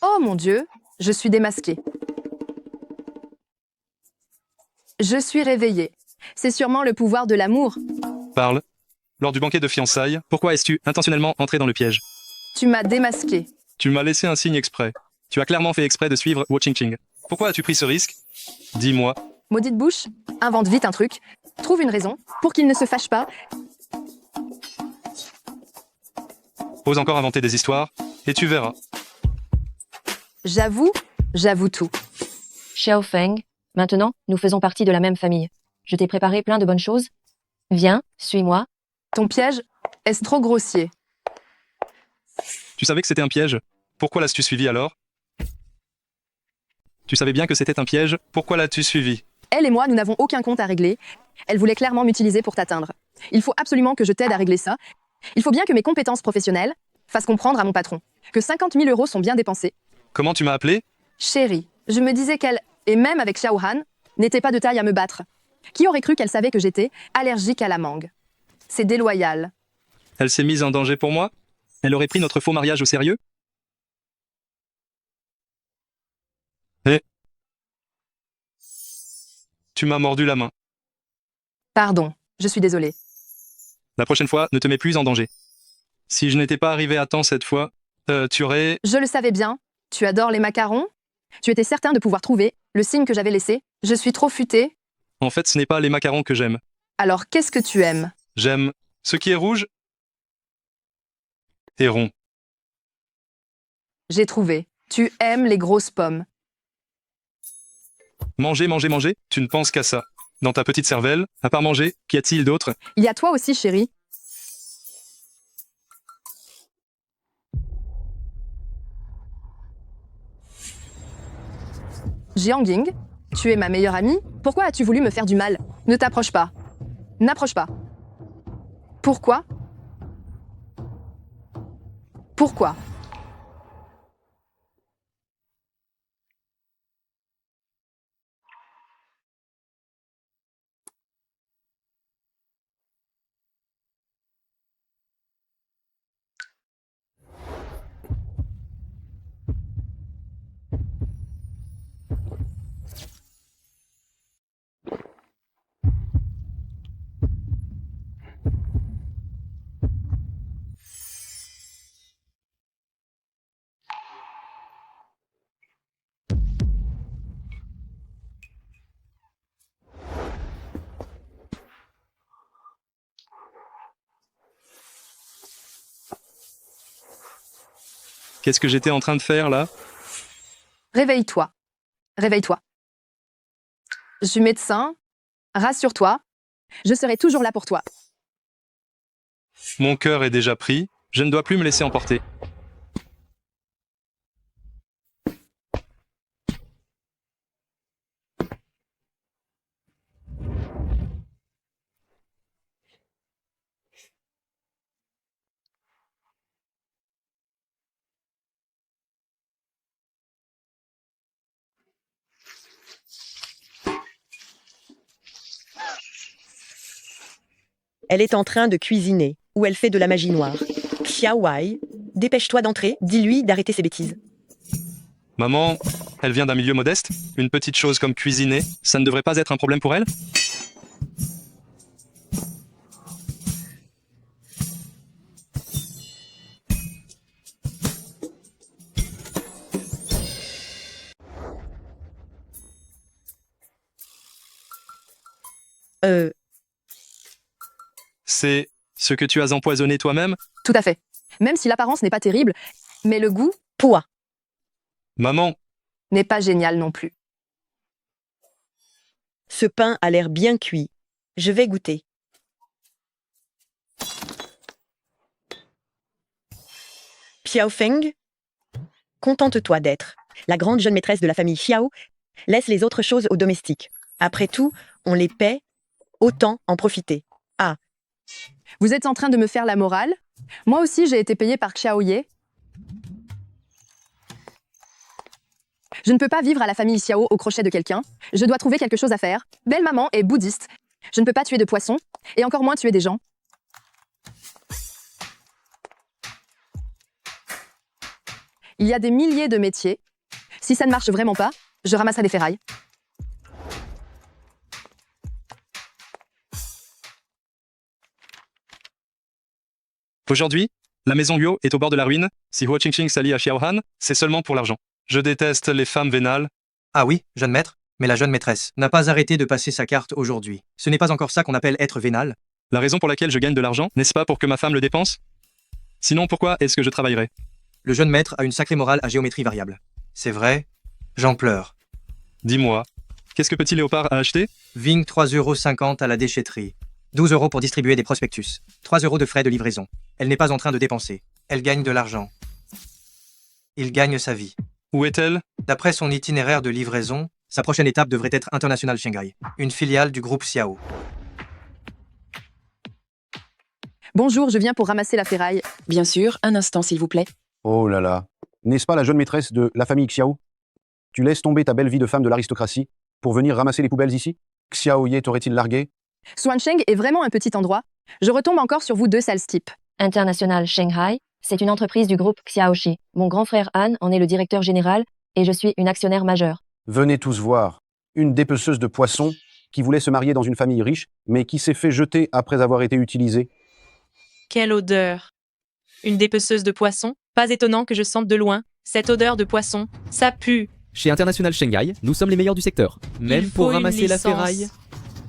S6: Oh mon Dieu, je suis démasquée. Je suis réveillée. C'est sûrement le pouvoir de l'amour.
S7: Parle. Lors du banquet de fiançailles, pourquoi es-tu intentionnellement entré dans le piège?
S6: Tu m'as démasquée.
S7: Tu m'as laissé un signe exprès. Tu as clairement fait exprès de suivre Wo Qingqing. Pourquoi as-tu pris ce risque? Dis-moi.
S6: Maudite bouche, invente vite un truc. Trouve une raison pour qu'il ne se fâche pas.
S7: Ose encore inventer des histoires, et tu verras.
S6: J'avoue tout.
S9: Xiao Feng, maintenant, nous faisons partie de la même famille. Je t'ai préparé plein de bonnes choses. Viens, suis-moi.
S6: Ton piège, est-ce trop grossier?
S7: Tu savais que c'était un piège? Pourquoi l'as-tu suivi alors? Tu savais bien que c'était un piège, pourquoi l'as-tu suivi?
S6: Elle et moi, nous n'avons aucun compte à régler. Elle voulait clairement m'utiliser pour t'atteindre. Il faut absolument que je t'aide à régler ça. Il faut bien que mes compétences professionnelles fassent comprendre à mon patron que 50 000 € sont bien dépensés.
S7: Comment tu m'as appelé?
S6: Chérie, je me disais qu'elle, et même avec Xiao Han, n'était pas de taille à me battre. Qui aurait cru qu'elle savait que j'étais allergique à la mangue? C'est déloyal.
S7: Elle s'est mise en danger pour moi? Elle aurait pris notre faux mariage au sérieux? Eh? Tu m'as mordu la main.
S6: Pardon, je suis désolée.
S7: La prochaine fois, ne te mets plus en danger. Si je n'étais pas arrivé à temps cette fois, tu aurais...
S6: Je le savais bien. Tu adores les macarons? Tu étais certain de pouvoir trouver le signe que j'avais laissé. Je suis trop futée.
S7: En fait, ce n'est pas les macarons que j'aime.
S6: Alors, qu'est-ce que tu aimes?
S7: J'aime ce qui est rouge et rond.
S6: J'ai trouvé. Tu aimes les grosses pommes.
S7: Manger, manger, manger, tu ne penses qu'à ça. Dans ta petite cervelle, à part manger, qu'y a-t-il d'autre?
S6: Il y a toi aussi, chérie. Jiang Ying, tu es ma meilleure amie. Pourquoi as-tu voulu me faire du mal? Ne t'approche pas. N'approche pas. Pourquoi? Pourquoi?
S7: Qu'est-ce que j'étais en train de faire là?
S6: Réveille-toi. Réveille-toi. Je suis médecin. Rassure-toi. Je serai toujours là pour toi.
S7: Mon cœur est déjà pris, je ne dois plus me laisser emporter.
S8: Elle est en train de cuisiner, ou elle fait de la magie noire. Xiao Wai, dépêche-toi d'entrer, dis-lui d'arrêter ses bêtises.
S7: Maman, elle vient d'un milieu modeste? Une petite chose comme cuisiner, ça ne devrait pas être un problème pour elle? C'est ce que tu as empoisonné toi-même?
S6: Tout à fait. Même si l'apparence n'est pas terrible, mais le goût
S8: Pouah.
S7: Maman,
S6: n'est pas génial non plus.
S8: Ce pain a l'air bien cuit. Je vais goûter. Xiao Feng, contente-toi d'être la grande jeune maîtresse de la famille Xiao. Laisse les autres choses aux domestiques. Après tout, on les paie, autant en profiter. Ah,
S6: Vous êtes en train de me faire la morale? Moi aussi, j'ai été payée par Xiaoye. Je ne peux pas vivre à la famille Xiao au crochet de quelqu'un. Je dois trouver quelque chose à faire. Belle maman est bouddhiste. Je ne peux pas tuer de poissons, et encore moins tuer des gens. Il y a des milliers de métiers. Si ça ne marche vraiment pas, je ramasse des ferrailles.
S7: aujourd'hui, la maison Yuo est au bord de la ruine. Si Huo Qingqing s'allie à Xiao Han, c'est seulement pour l'argent. Je déteste les femmes vénales.
S11: Ah oui, jeune maître, mais la jeune maîtresse n'a pas arrêté de passer sa carte aujourd'hui. Ce n'est pas encore ça qu'on appelle être vénal.
S7: La raison pour laquelle je gagne de l'argent, n'est-ce pas pour que ma femme le dépense? Sinon, pourquoi est-ce que je travaillerais?
S11: Le jeune maître a une sacrée morale à géométrie variable. C'est vrai, j'en pleure.
S7: Dis-moi, qu'est-ce que Petit Léopard a acheté?
S11: Ving 3,50 € à la déchetterie. 12 € pour distribuer des prospectus. 3 € de frais de livraison. Elle n'est pas en train de dépenser. Elle gagne de l'argent. Il gagne sa vie.
S7: Où est-elle?
S11: D'après son itinéraire de livraison, sa prochaine étape devrait être International Shanghai, une filiale du groupe Xiao.
S6: Bonjour, je viens pour ramasser la ferraille.
S3: Bien sûr, un instant s'il vous plaît.
S18: Oh là là. N'est-ce pas la jeune maîtresse de la famille Xiao? Tu laisses tomber ta belle vie de femme de l'aristocratie pour venir ramasser les poubelles ici? Xiaoye t'aurait-il largué?
S6: Xuancheng est vraiment un petit endroit. Je retombe encore sur vous deux sales types.
S9: International Shanghai, c'est une entreprise du groupe Xiaoxi. Mon grand frère Han en est le directeur général et je suis une actionnaire majeure.
S18: Venez tous voir. Une dépeceuse de poissons qui voulait se marier dans une famille riche, mais qui s'est fait jeter après avoir été utilisée.
S4: Quelle odeur! Une dépeceuse de poisson? Pas étonnant que je sente de loin. Cette odeur de poisson, ça pue.
S21: Chez International Shanghai, nous sommes les meilleurs du secteur. Même
S4: Il
S21: pour
S4: faut une
S21: ramasser la
S4: licence.
S21: ferraille.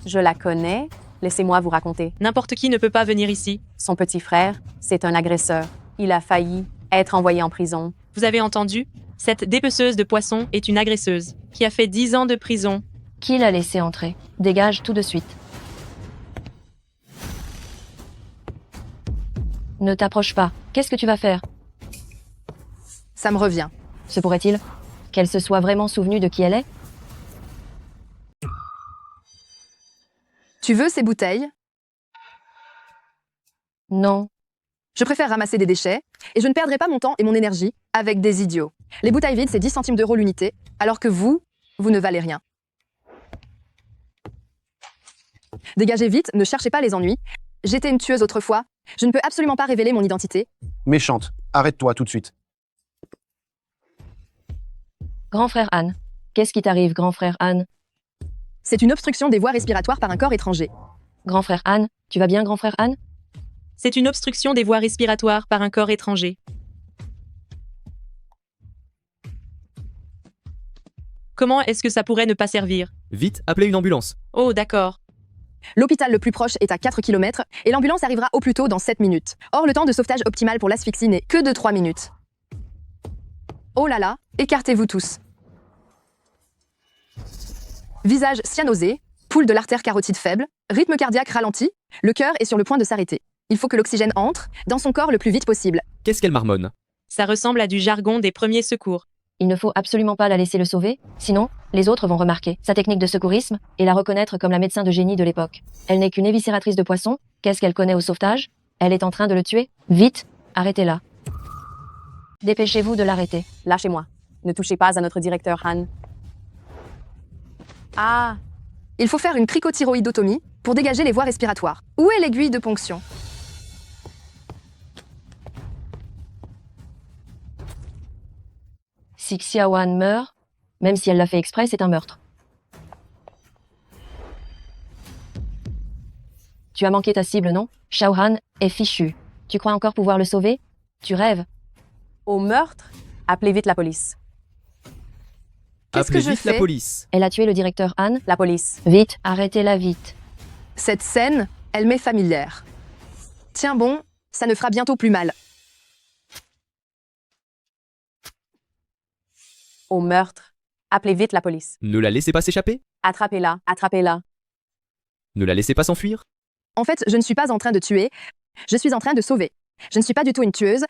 S12: Je la connais. Laissez-moi vous raconter.
S4: N'importe qui ne peut pas venir ici.
S12: Son petit frère, c'est un agresseur. Il a failli être envoyé en prison.
S4: Vous avez entendu? Cette dépeceuse de poisson est une agresseuse qui a fait 10 ans de prison.
S9: Qui l'a laissé entrer? Dégage tout de suite. Ne t'approche pas. Qu'est-ce que tu vas faire?
S6: Ça me revient.
S9: Se pourrait-il qu'elle se soit vraiment souvenue de qui elle est?
S6: Tu veux ces bouteilles?
S9: Non.
S6: Je préfère ramasser des déchets, et je ne perdrai pas mon temps et mon énergie avec des idiots. Les bouteilles vides, c'est 10 centimes d'euros l'unité, alors que vous ne valez rien. Dégagez vite, ne cherchez pas les ennuis. J'étais une tueuse autrefois. Je ne peux absolument pas révéler mon identité.
S18: Méchante, arrête-toi tout de suite.
S9: Grand frère Han. Qu'est-ce qui t'arrive, grand frère Han?
S6: C'est une obstruction des voies respiratoires par un corps étranger.
S9: Grand frère Han, tu vas bien, grand frère Han?
S4: C'est une obstruction des voies respiratoires par un corps étranger. Comment est-ce que ça pourrait ne pas servir?
S21: Vite, appelez une ambulance.
S4: Oh, d'accord.
S6: L'hôpital le plus proche est à 4 km et l'ambulance arrivera au plus tôt dans 7 minutes. Or, le temps de sauvetage optimal pour l'asphyxie n'est que de 3 minutes. Oh là là, écartez-vous tous. Visage cyanosé, poule de l'artère carotide faible, rythme cardiaque ralenti, le cœur est sur le point de s'arrêter. Il faut que l'oxygène entre dans son corps le plus vite possible.
S21: Qu'est-ce qu'elle marmonne?
S4: Ça ressemble à du jargon des premiers secours.
S9: Il ne faut absolument pas la laisser le sauver, sinon, les autres vont remarquer sa technique de secourisme et la reconnaître comme la médecin de génie de l'époque. Elle n'est qu'une éviscératrice de poissons. Qu'est-ce qu'elle connaît au sauvetage? Elle est en train de le tuer. Vite, arrêtez-la. Dépêchez-vous de l'arrêter.
S12: Lâchez-moi. Ne touchez pas à notre directeur Han. Ah!
S6: Il faut faire une cricothyroïdotomie pour dégager les voies respiratoires. Où est l'aiguille de ponction?
S9: Si Xiaohan meurt, même si elle l'a fait exprès, c'est un meurtre. Tu as manqué ta cible, non? Xiaohan est fichu. Tu crois encore pouvoir le sauver? Tu rêves.
S12: Au meurtre? Appelez vite la police.
S6: Qu'est-ce que
S21: Appelez
S6: je
S21: vite la
S6: fais?
S21: police.
S9: Elle a tué le directeur Han.
S12: La police.
S9: Vite, arrêtez-la vite.
S6: Cette scène, elle m'est familière. Tiens bon, ça ne fera bientôt plus mal.
S12: Au meurtre. Appelez vite la police.
S21: Ne la laissez pas s'échapper.
S12: Attrapez-la, attrapez-la.
S21: Ne la laissez pas s'enfuir.
S6: En fait, je ne suis pas en train de tuer, je suis en train de sauver. Je ne suis pas du tout une tueuse,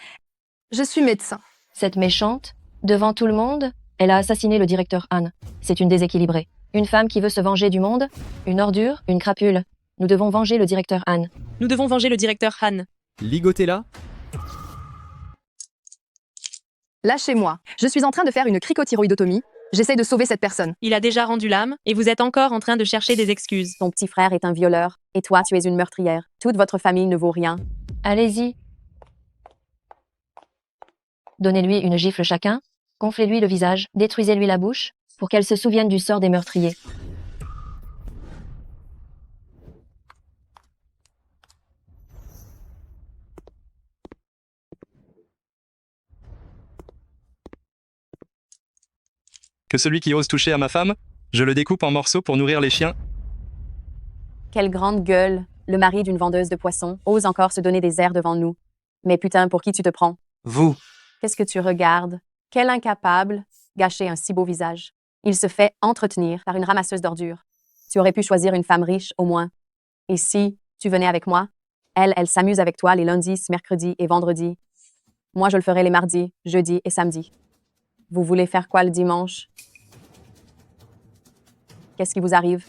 S6: je suis médecin.
S9: Cette méchante, devant tout le monde, elle a assassiné le directeur Han. C'est une déséquilibrée. Une femme qui veut se venger du monde, une ordure, une crapule. Nous devons venger le directeur Han.
S4: Nous devons venger le directeur Han.
S21: Ligotez-la.
S6: Lâchez-moi, je suis en train de faire une cricothyroïdotomie. J'essaie de sauver cette personne.
S4: Il a déjà rendu l'âme, et vous êtes encore en train de chercher des excuses.
S12: Ton petit frère est un violeur, et toi, tu es une meurtrière. Toute votre famille ne vaut rien.
S9: Allez-y. Donnez-lui une gifle chacun, gonflez-lui le visage, détruisez-lui la bouche, pour qu'elle se souvienne du sort des meurtriers.
S7: Que celui qui ose toucher à ma femme, je le découpe en morceaux pour nourrir les chiens.
S12: Quelle grande gueule. Le mari d'une vendeuse de poissons ose encore se donner des airs devant nous. Mais putain, pour qui tu te prends?
S11: Vous.
S12: Qu'est-ce que tu regardes? Quel incapable. Gâcher un si beau visage. Il se fait entretenir par une ramasseuse d'ordures. Tu aurais pu choisir une femme riche, au moins. Et si tu venais avec moi? Elle s'amuse avec toi les lundis, mercredis et vendredis. Moi, je le ferai les mardis, jeudis et samedis. Vous voulez faire quoi le dimanche? Qu'est-ce qui vous arrive?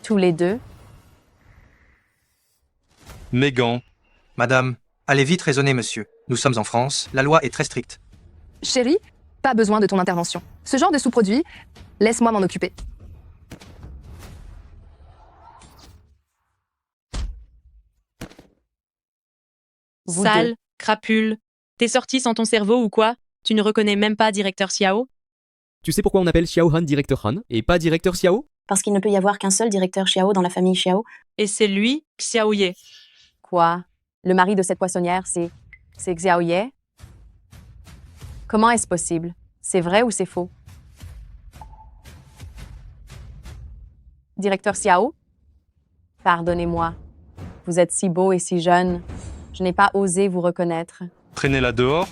S12: Tous les deux?
S7: Mes gants.
S11: Madame, allez vite raisonner, monsieur. Nous sommes en France, la loi est très stricte.
S6: Chérie, pas besoin de ton intervention. Ce genre de sous-produit, laisse-moi m'en occuper.
S12: Vous
S4: Sale,
S12: deux.
S4: crapule. T'es sorti sans ton cerveau ou quoi? Tu ne reconnais même pas directeur Xiao?
S21: Tu sais pourquoi on appelle Xiao Han directeur Han et pas directeur Xiao?
S12: Parce qu'il ne peut y avoir qu'un seul directeur Xiao dans la famille Xiao.
S4: Et c'est lui, Xiao Ye.
S12: Quoi? Le mari de cette poissonnière, c'est Xiao Ye? Comment est-ce possible? C'est vrai ou c'est faux? Directeur Xiao? Pardonnez-moi. Vous êtes si beau et si jeune. Je n'ai pas osé vous reconnaître.
S7: Traînez-la dehors,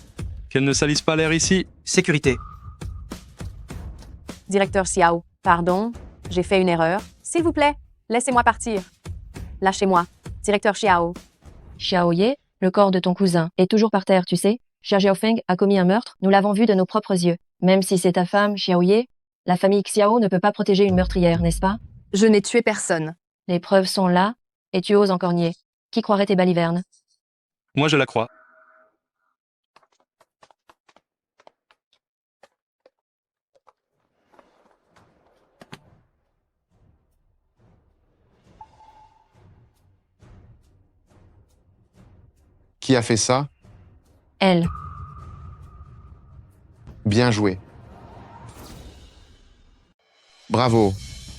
S7: qu'elle ne salisse pas l'air ici.
S11: Sécurité.
S12: Directeur Xiao, pardon, j'ai fait une erreur. S'il vous plaît, laissez-moi partir. Lâchez-moi. Directeur Xiao.
S9: Xiao Ye, le corps de ton cousin, est toujours par terre, tu sais. Xia Jiaofeng a commis un meurtre, nous l'avons vu de nos propres yeux. Même si c'est ta femme, Xiao Ye, la famille Xiao ne peut pas protéger une meurtrière, n'est-ce pas?
S6: Je n'ai tué personne.
S9: Les preuves sont là, et tu oses encore nier. Qui croirait tes balivernes?
S7: Moi je la crois.
S5: Qui a fait ça?
S9: Elle.
S5: Bien joué. Bravo.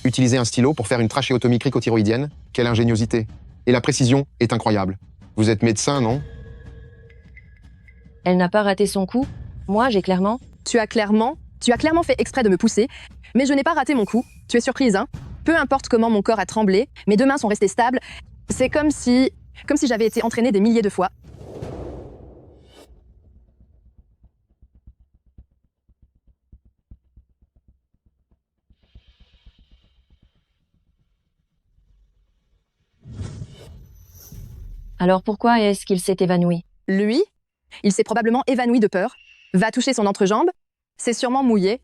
S5: Utiliser un stylo pour faire une trachéotomie cricothyroïdienne, quelle ingéniosité. Et la précision est incroyable. Vous êtes médecin, non?
S9: Elle n'a pas raté son coup. Moi, j'ai clairement...
S6: Tu as clairement fait exprès de me pousser, mais je n'ai pas raté mon coup. Tu es surprise, hein? Peu importe comment mon corps a tremblé, mes deux mains sont restées stables. C'est comme si j'avais été entraînée des milliers de fois.
S9: Alors pourquoi est-ce qu'il s'est évanoui?
S6: Lui, il s'est probablement évanoui de peur, va toucher son entrejambe, c'est sûrement mouillé.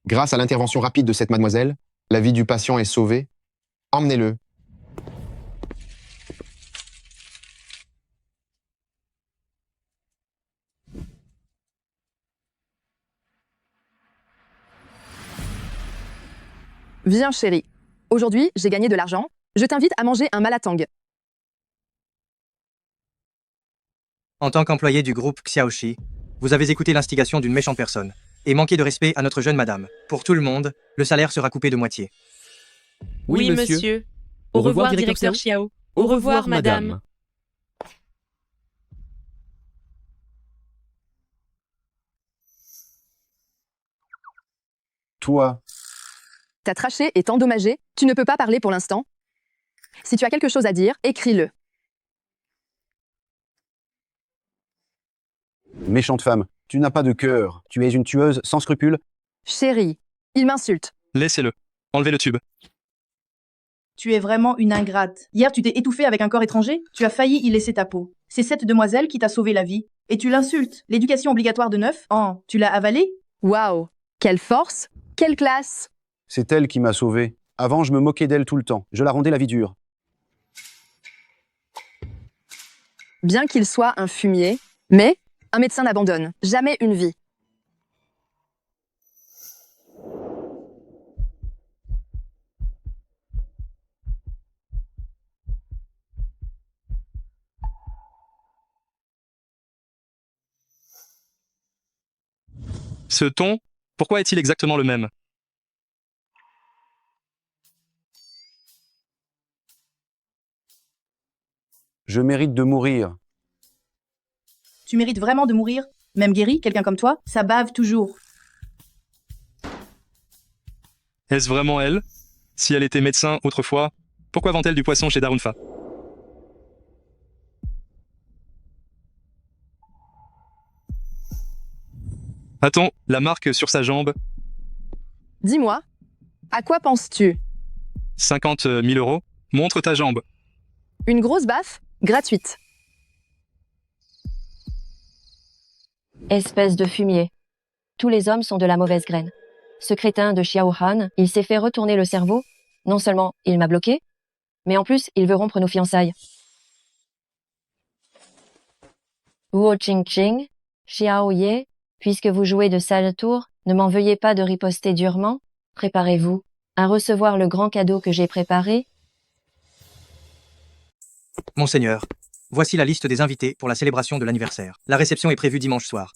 S5: Grâce à l'intervention rapide de cette mademoiselle, la vie du patient est sauvée. Emmenez-le.
S6: Viens chérie. Aujourd'hui, j'ai gagné de l'argent. Je t'invite à manger un malatang.
S11: En tant qu'employé du groupe Xiaoxi, vous avez écouté l'instigation d'une méchante personne et manqué de respect à notre jeune madame. Pour tout le monde, le salaire sera coupé de moitié.
S4: Oui, monsieur. Au revoir, directeur Xiao. Au revoir, madame.
S5: Toi.
S6: Ta trachée est endommagée, tu ne peux pas parler pour l'instant. Si tu as quelque chose à dire, écris-le.
S18: Méchante femme, tu n'as pas de cœur. Tu es une tueuse sans scrupules.
S6: Chérie, il m'insulte.
S7: Laissez-le. Enlevez le tube.
S10: Tu es vraiment une ingrate. Hier, tu t'es étouffée avec un corps étranger, tu as failli y laisser ta peau. C'est cette demoiselle qui t'a sauvé la vie. Et tu l'insultes. L'éducation obligatoire de 9 ans, tu l'as avalée?
S6: Waouh, quelle force, quelle classe.
S18: C'est elle qui m'a sauvé. Avant, je me moquais d'elle tout le temps. Je la rendais la vie dure.
S6: Bien qu'il soit un fumier, mais un médecin n'abandonne jamais une vie.
S7: Ce ton, pourquoi est-il exactement le même?
S18: Je mérite de mourir.
S10: Tu mérites vraiment de mourir? Même guéri, quelqu'un comme toi, ça bave toujours.
S7: Est-ce vraiment elle? Si elle était médecin autrefois, pourquoi vend-elle du poisson chez Darunfa? A-t-on la marque sur sa jambe?
S6: Dis-moi, à quoi penses-tu?
S7: 50 000 €. Montre ta jambe.
S6: Une grosse baffe? Gratuite.
S9: Espèce de fumier. Tous les hommes sont de la mauvaise graine. Ce crétin de Xiao Han, il s'est fait retourner le cerveau. Non seulement il m'a bloqué, mais en plus il veut rompre nos fiançailles. Wu Qingqing, Xiao Ye, puisque vous jouez de sales tours, ne m'en veuillez pas de riposter durement. Préparez-vous à recevoir le grand cadeau que j'ai préparé.
S11: Monseigneur, voici la liste des invités pour la célébration de l'anniversaire. La réception est prévue dimanche soir.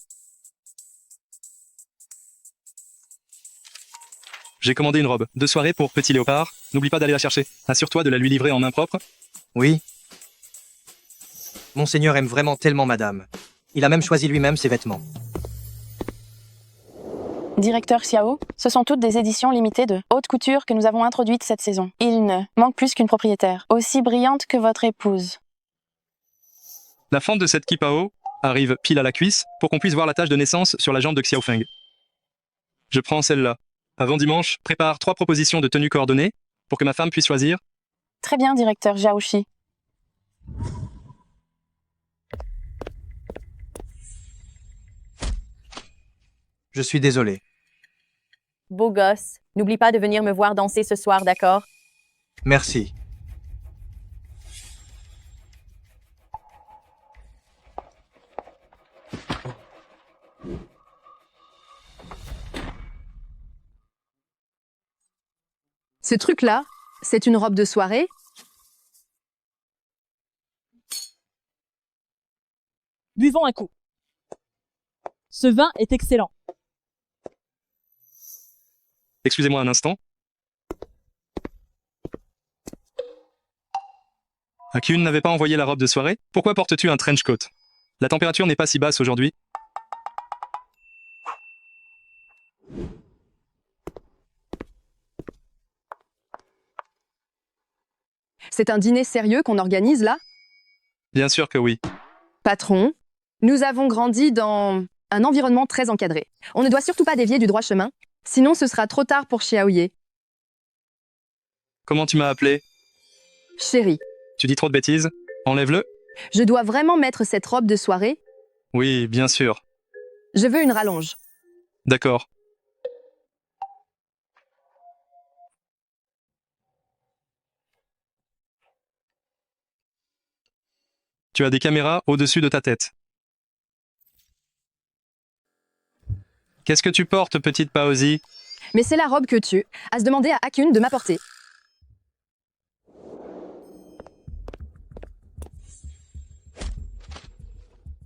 S7: J'ai commandé une robe de soirée pour Petit Léopard. N'oublie pas d'aller la chercher. Assure-toi de la lui livrer en main propre.
S11: Oui. Monseigneur aime vraiment tellement madame. Il a même choisi lui-même ses vêtements.
S13: Directeur Xiao, ce sont toutes des éditions limitées de haute couture que nous avons introduites cette saison. Il ne manque plus qu'une propriétaire, aussi brillante que votre épouse.
S7: La fente de cette kipao arrive pile à la cuisse pour qu'on puisse voir la tache de naissance sur la jambe de Xiaofeng. Je prends celle-là. Avant dimanche, prépare 3 propositions de tenues coordonnées pour que ma femme puisse choisir.
S13: Très bien, directeur Jiaoxi.
S11: Je suis désolé.
S12: Beau gosse, n'oublie pas de venir me voir danser ce soir, d'accord?
S11: Merci.
S6: Ce truc-là, c'est une robe de soirée?
S15: Buvons un coup. Ce vin est excellent.
S7: Excusez-moi un instant. Akun n'avait pas envoyé la robe de soirée? Pourquoi portes-tu un trench coat? La température n'est pas si basse aujourd'hui.
S6: C'est un dîner sérieux qu'on organise là?
S7: Bien sûr que oui.
S6: Patron, nous avons grandi dans un environnement très encadré. On ne doit surtout pas dévier du droit chemin, sinon ce sera trop tard pour Xiaoye.
S7: Comment tu m'as appelé?
S6: Chérie,
S7: Tu dis trop de bêtises. Enlève-le.
S6: je dois vraiment mettre cette robe de soirée?
S7: Oui, bien sûr.
S6: Je veux une rallonge.
S7: D'accord. Tu as des caméras au-dessus de ta tête. Qu'est-ce que tu portes, petite Paosi?
S6: Mais c'est la robe que tu as demandé à Akun de m'apporter.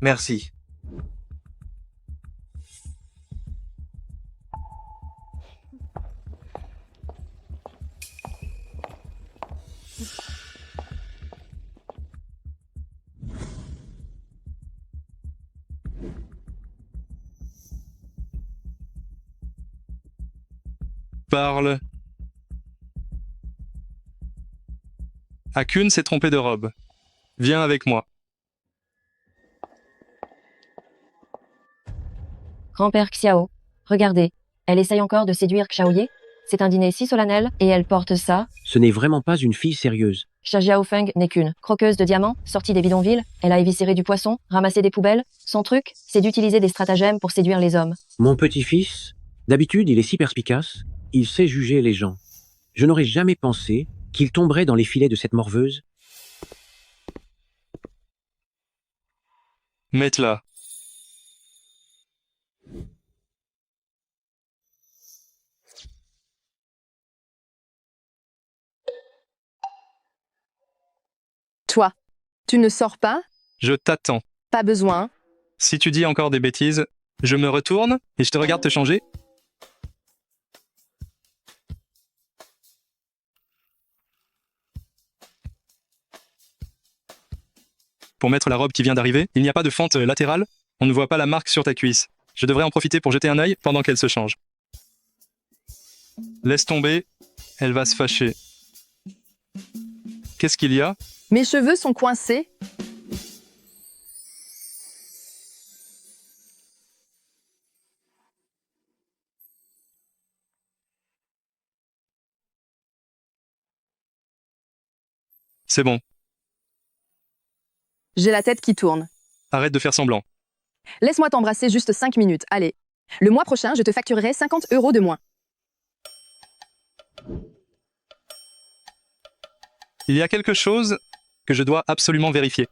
S11: Merci.
S7: Parle. Akun s'est trompé de robe. Viens avec moi.
S9: Grand-père Xiao, regardez. Elle essaye encore de séduire Xiaoye. C'est un dîner si solennel et elle porte ça.
S14: Ce n'est vraiment pas une fille sérieuse.
S9: Xia Jiaofeng n'est qu'une croqueuse de diamants, sortie des bidonvilles. Elle a éviscéré du poisson, ramassé des poubelles. Son truc, c'est d'utiliser des stratagèmes pour séduire les hommes.
S14: Mon petit-fils, d'habitude il est si perspicace, il sait juger les gens. Je n'aurais jamais pensé qu'il tomberait dans les filets de cette morveuse.
S7: Mette-la.
S6: Toi, tu ne sors pas?
S7: Je t'attends.
S6: Pas besoin.
S7: Si tu dis encore des bêtises, je me retourne et je te regarde te changer. Pour mettre la robe qui vient d'arriver, il n'y a pas de fente latérale. On ne voit pas la marque sur ta cuisse. Je devrais en profiter pour jeter un œil pendant qu'elle se change. Laisse tomber, elle va se fâcher. Qu'est-ce qu'il y a?
S6: Mes cheveux sont coincés.
S7: C'est bon.
S6: J'ai la tête qui tourne.
S7: Arrête de faire semblant.
S6: Laisse-moi t'embrasser juste 5 minutes, allez. Le mois prochain, je te facturerai 50 € de moins.
S7: Il y a quelque chose que je dois absolument vérifier.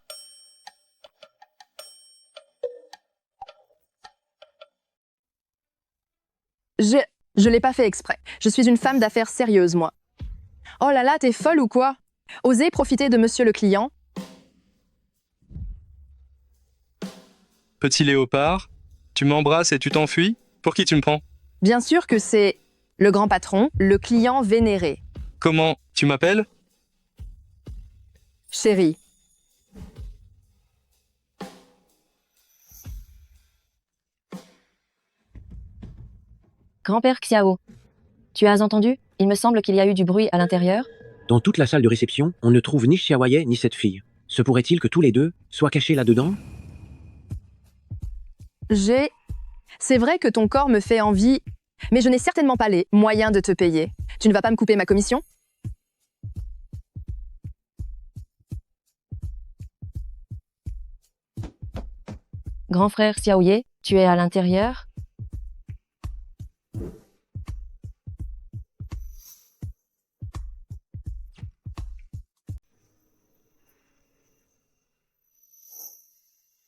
S6: Je l'ai pas fait exprès. Je suis une femme d'affaires sérieuse, moi. Oh là là, t'es folle ou quoi? Osez profiter de monsieur le client?
S7: Petit léopard, tu m'embrasses et tu t'enfuis? Pour qui tu me prends?
S6: Bien sûr que c'est le grand patron, le client vénéré.
S7: Comment tu m'appelles?
S6: Chérie.
S9: Grand-père Xiao. Tu as entendu? Il me semble qu'il y a eu du bruit à l'intérieur.
S14: Dans toute la salle de réception, on ne trouve ni Xiaoye ni cette fille. Se pourrait-il que tous les deux soient cachés là-dedans?
S6: C'est vrai que ton corps me fait envie, mais je n'ai certainement pas les moyens de te payer. Tu ne vas pas me couper ma commission?
S9: Grand frère Xiaoye, tu es à l'intérieur?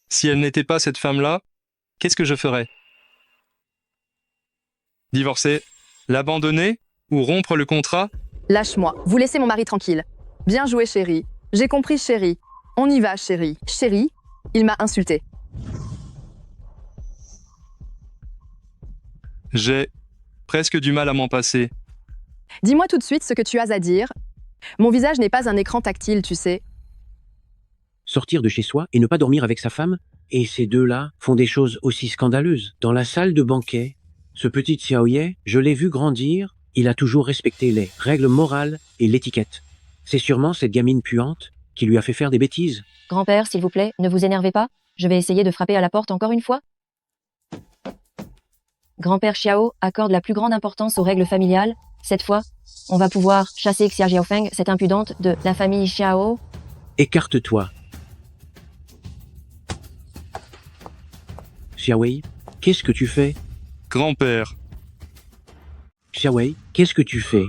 S7: Si elle n'était pas cette femme-là, qu'est-ce que je ferais? Divorcer? L'abandonner? Ou rompre le contrat?
S6: Lâche-moi, vous laissez mon mari tranquille. Bien joué, chérie. J'ai compris, chérie. On y va, chérie. Chérie, il m'a insulté.
S7: J'ai presque du mal à m'en passer.
S6: Dis-moi tout de suite ce que tu as à dire. Mon visage n'est pas un écran tactile, tu sais.
S14: Sortir de chez soi et ne pas dormir avec sa femme? Et ces deux-là font des choses aussi scandaleuses. Dans la salle de banquet, ce petit Xiaoye, je l'ai vu grandir, il a toujours respecté les règles morales et l'étiquette. C'est sûrement cette gamine puante qui lui a fait faire des bêtises.
S9: Grand-père, s'il vous plaît, ne vous énervez pas. Je vais essayer de frapper à la porte encore une fois. Grand-père Xiao accorde la plus grande importance aux règles familiales. Cette fois, on va pouvoir chasser Xia Jiaofeng, cette impudente de la famille Xiao.
S14: Écarte-toi. Xiaowei, qu'est-ce que tu fais?
S7: Grand-père.
S14: Xiaowei, qu'est-ce que tu fais?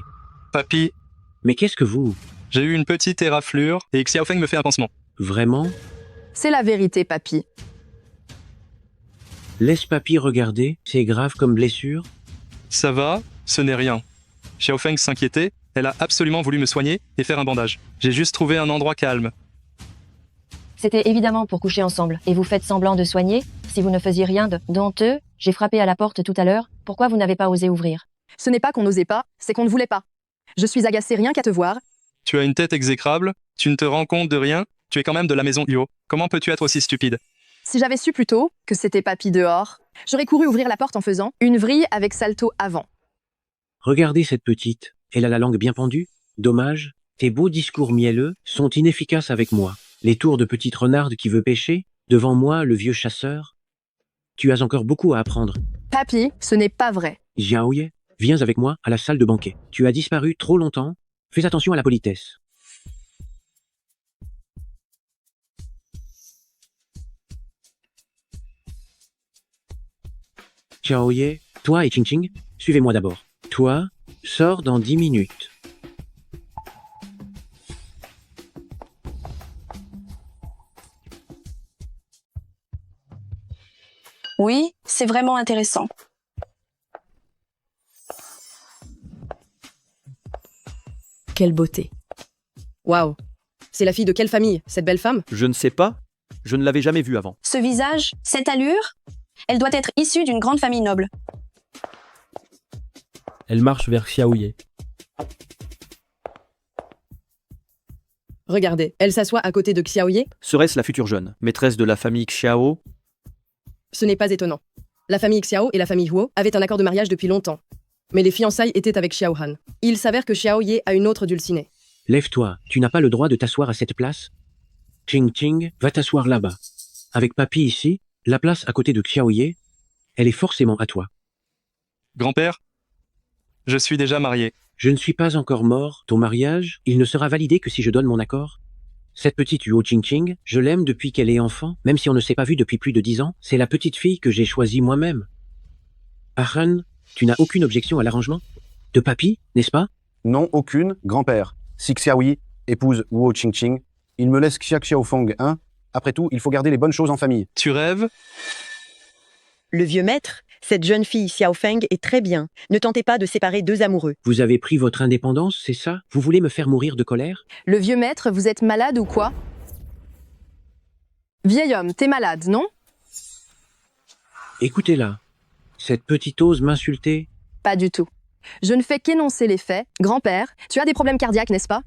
S7: Papy.
S14: Mais qu'est-ce que vous?
S7: J'ai eu une petite éraflure et Xiaofeng me fait un pansement.
S14: Vraiment?
S6: C'est la vérité, papy.
S14: Laisse papy regarder, c'est grave comme blessure.
S7: Ça va, ce n'est rien. Xiaofeng s'inquiétait, elle a absolument voulu me soigner et faire un bandage. J'ai juste trouvé un endroit calme.
S9: C'était évidemment pour coucher ensemble, et vous faites semblant de soigner. Si vous ne faisiez rien de honteux, j'ai frappé à la porte tout à l'heure. Pourquoi vous n'avez pas osé ouvrir?
S6: Ce n'est pas qu'on n'osait pas, c'est qu'on ne voulait pas. Je suis agacée rien qu'à te voir.
S7: Tu as une tête exécrable, tu ne te rends compte de rien, tu es quand même de la maison Yo. Comment peux-tu être aussi stupide?
S6: Si j'avais su plus tôt que c'était papy dehors, j'aurais couru ouvrir la porte en faisant une vrille avec salto avant.
S14: Regardez cette petite, elle a la langue bien pendue. Dommage, Tes beaux discours mielleux sont inefficaces avec moi. Les tours de petite renarde qui veut pêcher, devant moi le vieux chasseur. Tu as encore beaucoup à apprendre.
S6: Papy, ce n'est pas vrai.
S14: Xiaoye, viens avec moi à la salle de banquet. Tu as disparu trop longtemps. Fais attention à la politesse. Xiaoye, toi et Ching Ching, suivez-moi d'abord. Toi, sors dans 10 minutes.
S13: Oui, c'est vraiment intéressant.
S8: Quelle beauté. Waouh. C'est la fille de quelle famille, cette belle femme?
S21: Je ne sais pas. Je ne l'avais jamais vue avant.
S13: Ce visage, cette allure, elle doit être issue d'une grande famille noble.
S21: Elle marche vers Xiaoye.
S8: Regardez, elle s'assoit à côté de Xiaoye.
S21: Serait-ce la future jeune, maîtresse de la famille Xiao?
S8: Ce n'est pas étonnant. La famille Xiao et la famille Huo avaient un accord de mariage depuis longtemps. Mais les fiançailles étaient avec Xiao Han. Il s'avère que Xiaoye a une autre dulcinée.
S14: Lève-toi, tu n'as pas le droit de t'asseoir à cette place. Ching Ching, va t'asseoir là-bas. Avec papy ici, la place à côté de Xiaoye, elle est forcément à toi.
S7: Grand-père, je suis déjà marié.
S14: Je ne suis pas encore mort. Ton mariage, il ne sera validé que si je donne mon accord. Cette petite Huo Ching Ching, je l'aime depuis qu'elle est enfant, même si on ne s'est pas vu depuis plus de 10 ans. C'est la petite fille que j'ai choisie moi-même. Ahan, tu n'as aucune objection à l'arrangement? De papy, n'est-ce pas?
S18: Non, aucune, grand-père. Si Xiaoyi épouse Huo Ching Ching, il me laisse Xia Xiaofeng, hein? Après tout, il faut garder les bonnes choses en famille.
S7: Tu rêves?
S8: Le vieux maître, cette jeune fille Xiao Feng est très bien. Ne tentez pas de séparer deux amoureux.
S14: Vous avez pris votre indépendance, c'est ça? Vous voulez me faire mourir de colère?
S6: Le vieux maître, vous êtes malade ou quoi? Vieil homme, t'es malade, non?
S14: Écoutez-la. Cette petite ose m'insulter.
S6: Pas du tout. Je ne fais qu'énoncer les faits. Grand-père, tu as des problèmes cardiaques, n'est-ce pas?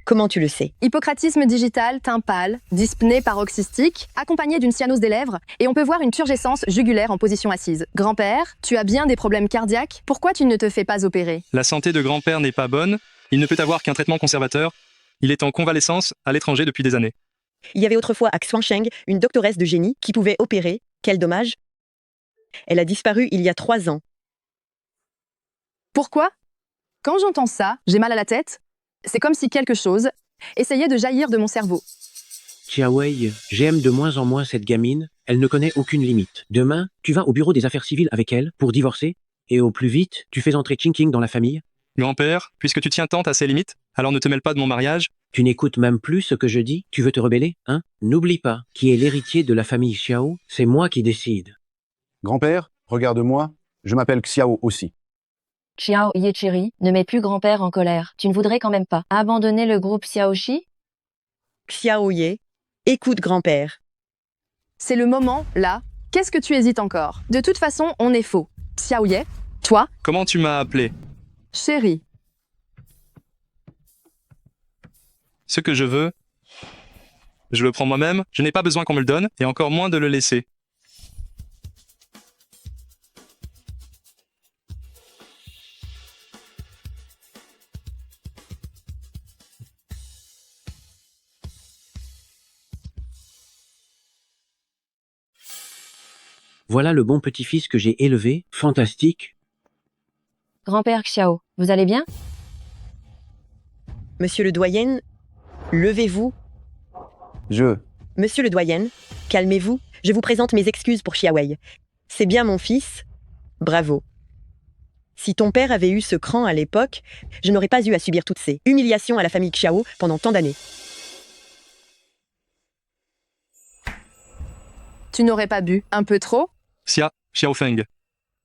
S8: Comment tu le sais?
S6: Hippocratisme digital, teint pâle, dyspnée paroxystique, accompagné d'une cyanose des lèvres, et on peut voir une turgescence jugulaire en position assise. Grand-père, tu as bien des problèmes cardiaques? Pourquoi tu ne te fais pas opérer?
S7: La santé de grand-père n'est pas bonne. Il ne peut avoir qu'un traitement conservateur. Il est en convalescence à l'étranger depuis des années.
S8: Il y avait autrefois à Xuancheng une doctoresse de génie qui pouvait opérer. Quel dommage. Elle a disparu il y a 3 ans.
S6: Pourquoi? Quand j'entends ça, j'ai mal à la tête. C'est comme si quelque chose essayait de jaillir de mon cerveau.
S14: Xiaowei, j'aime de moins en moins cette gamine. Elle ne connaît aucune limite. Demain, tu vas au bureau des affaires civiles avec elle pour divorcer. Et au plus vite, tu fais entrer Ching Ching dans la famille.
S7: Grand-père, puisque tu tiens tant à ses limites, alors ne te mêle pas de mon mariage.
S14: Tu n'écoutes même plus ce que je dis? Tu veux te rebeller, hein? N'oublie pas, qui est l'héritier de la famille Xiao, c'est moi qui décide.
S18: Grand-père, regarde-moi, je m'appelle Xiao aussi.
S9: Xiao Yechiri, ne mets plus grand-père en colère. Tu ne voudrais quand même pas abandonner le groupe Xiaoxi?
S8: Xiaoye, écoute grand-père.
S6: C'est le moment, là. Qu'est-ce que tu hésites encore? De toute façon, on est faux. Xiaoye, toi?
S7: Comment tu m'as appelé?
S6: Chérie.
S7: Ce que je veux, je le prends moi-même, je n'ai pas besoin qu'on me le donne, et encore moins de le laisser.
S14: Voilà le bon petit-fils que j'ai élevé, fantastique.
S9: Grand-père Xiao, vous allez bien?
S8: Monsieur le doyen, levez-vous. Monsieur le doyen, calmez-vous. Je vous présente mes excuses pour Xiaowei. C'est bien mon fils. Bravo. Si ton père avait eu ce cran à l'époque, je n'aurais pas eu à subir toutes ces humiliations à la famille Xiao pendant tant d'années.
S6: Tu n'aurais pas bu un peu trop?
S7: Xia Xiaofeng,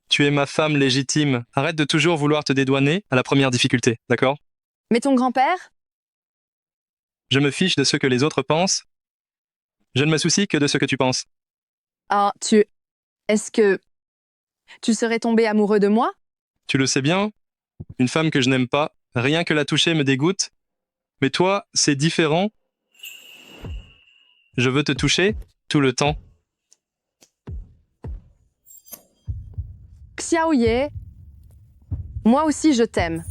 S7: tu es ma femme légitime. Arrête de toujours vouloir te dédouaner à la première difficulté, d'accord?
S6: Mais ton grand-père?
S7: Je me fiche de ce que les autres pensent. Je ne me soucie que de ce que tu penses.
S6: Ah, Est-ce que... Tu serais tombé amoureux de moi?
S7: Tu le sais bien, une femme que je n'aime pas, rien que la toucher me dégoûte. Mais toi, c'est différent. Je veux te toucher tout le temps.
S6: Xiaoye, moi aussi je t'aime.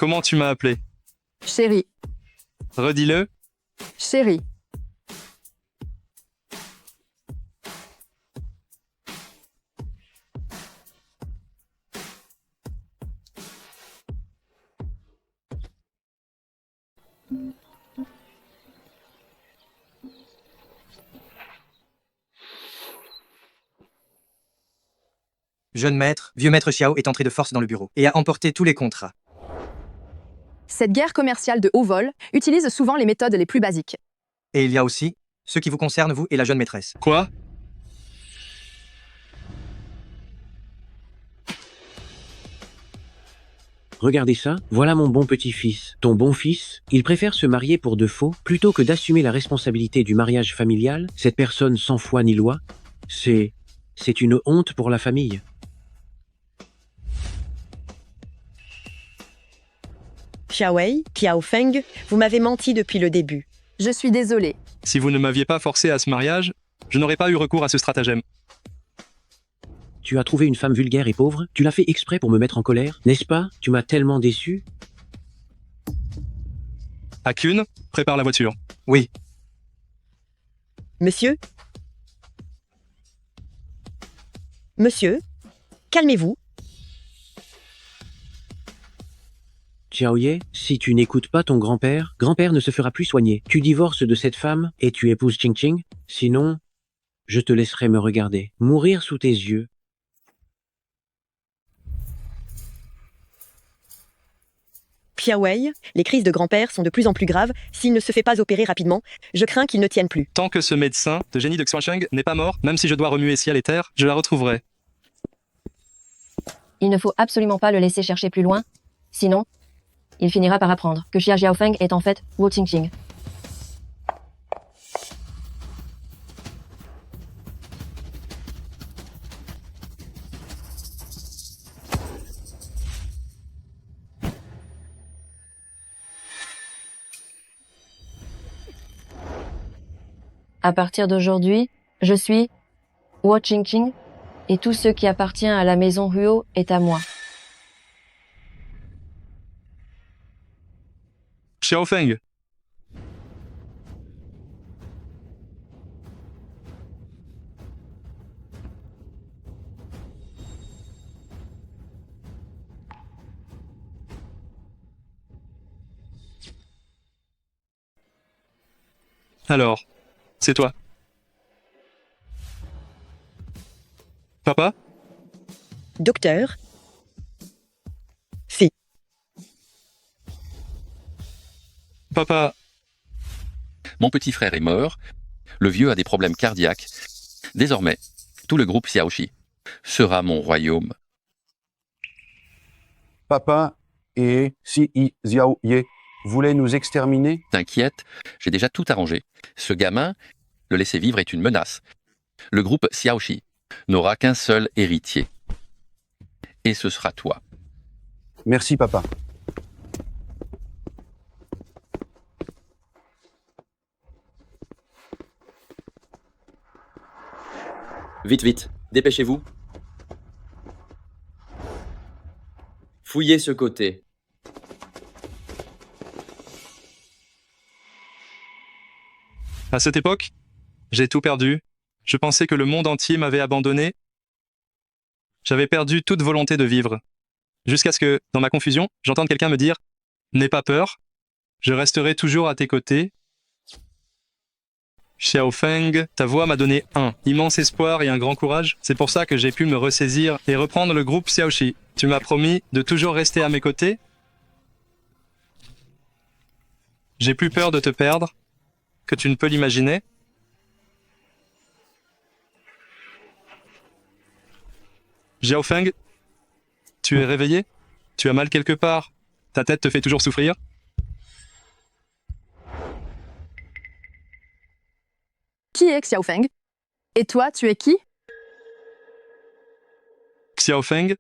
S7: Comment tu m'as appelé?
S6: Chérie,
S7: Redis-le.
S6: chérie.
S11: Jeune maître, vieux maître Xiao est entré de force dans le bureau et a emporté tous les contrats.
S6: Cette guerre commerciale de haut vol utilise souvent les méthodes les plus basiques.
S11: Et il y a aussi ce qui vous concerne, vous et la jeune maîtresse.
S7: Quoi?
S14: Regardez ça, voilà mon bon petit-fils. Ton bon fils, il préfère se marier pour de faux plutôt que d'assumer la responsabilité du mariage familial. Cette personne sans foi ni loi, c'est une honte pour la famille.
S8: Xiaowei, Qiao Feng, vous m'avez menti depuis le début.
S6: Je suis désolée.
S7: Si vous ne m'aviez pas forcé à ce mariage, je n'aurais pas eu recours à ce stratagème.
S14: Tu as trouvé une femme vulgaire et pauvre, tu l'as fait exprès pour me mettre en colère, n'est-ce pas? Tu m'as tellement déçu.
S7: Akun, prépare la voiture.
S11: Oui.
S8: Monsieur? Monsieur? Calmez-vous.
S14: Xiaoye, si tu n'écoutes pas ton grand-père ne se fera plus soigner. Tu divorces de cette femme et tu épouses Ching Ching. Sinon, je te laisserai me regarder, mourir sous tes yeux.
S8: Xiaowei, les crises de grand-père sont de plus en plus graves. S'il ne se fait pas opérer rapidement, je crains qu'il ne tienne plus.
S7: Tant que ce médecin de génie de Xuancheng n'est pas mort, même si je dois remuer ciel et terre, je la retrouverai.
S9: Il ne faut absolument pas le laisser chercher plus loin, sinon, il finira par apprendre que Xia Xiaofeng est en fait Wu Qingqing. À partir d'aujourd'hui, je suis Wu Qingqing et tout ce qui appartient à la maison Huo est à moi.
S7: Xiaofeng. Alors, c'est toi. Papa?
S8: Docteur? Si.
S7: Papa.
S16: Mon petit frère est mort. Le vieux a des problèmes cardiaques. Désormais, tout le groupe Xiaoxi sera mon royaume.
S18: Papa et Si Xiao Ye voulaient nous exterminer?
S16: T'inquiète, j'ai déjà tout arrangé. Ce gamin, le laisser vivre est une menace. Le groupe Xiaoxi n'aura qu'un seul héritier. Et ce sera toi.
S18: Merci, papa.
S19: Vite, vite, dépêchez-vous. Fouillez ce côté.
S7: À cette époque, j'ai tout perdu. Je pensais que le monde entier m'avait abandonné. J'avais perdu toute volonté de vivre. Jusqu'à ce que, dans ma confusion, j'entende quelqu'un me dire « N'aie pas peur, je resterai toujours à tes côtés. » Xiaofeng, ta voix m'a donné un immense espoir et un grand courage. C'est pour ça que j'ai pu me ressaisir et reprendre le groupe Xiaoxi. Tu m'as promis de toujours rester à mes côtés. J'ai plus peur de te perdre que tu ne peux l'imaginer. Xiaofeng, tu es réveillé? Tu as mal quelque part? Ta tête te fait toujours souffrir?
S6: Qui est Xiaofeng? Et toi, tu es qui?
S7: Xiaofeng?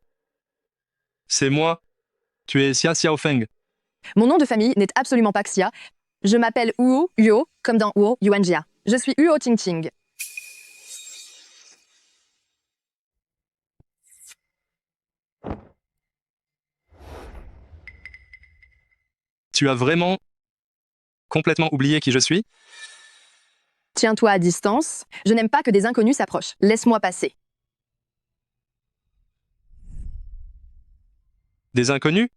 S7: C'est moi. Tu es Xia Xiaofeng.
S6: Mon nom de famille n'est absolument pas Xia. Je m'appelle Huo Yuo, comme dans Huo Yuanjia. Je suis Huo Qingqing.
S7: Tu as vraiment complètement oublié qui je suis?
S6: Tiens-toi à distance. Je n'aime pas que des inconnus s'approchent. Laisse-moi passer.
S7: Des inconnus?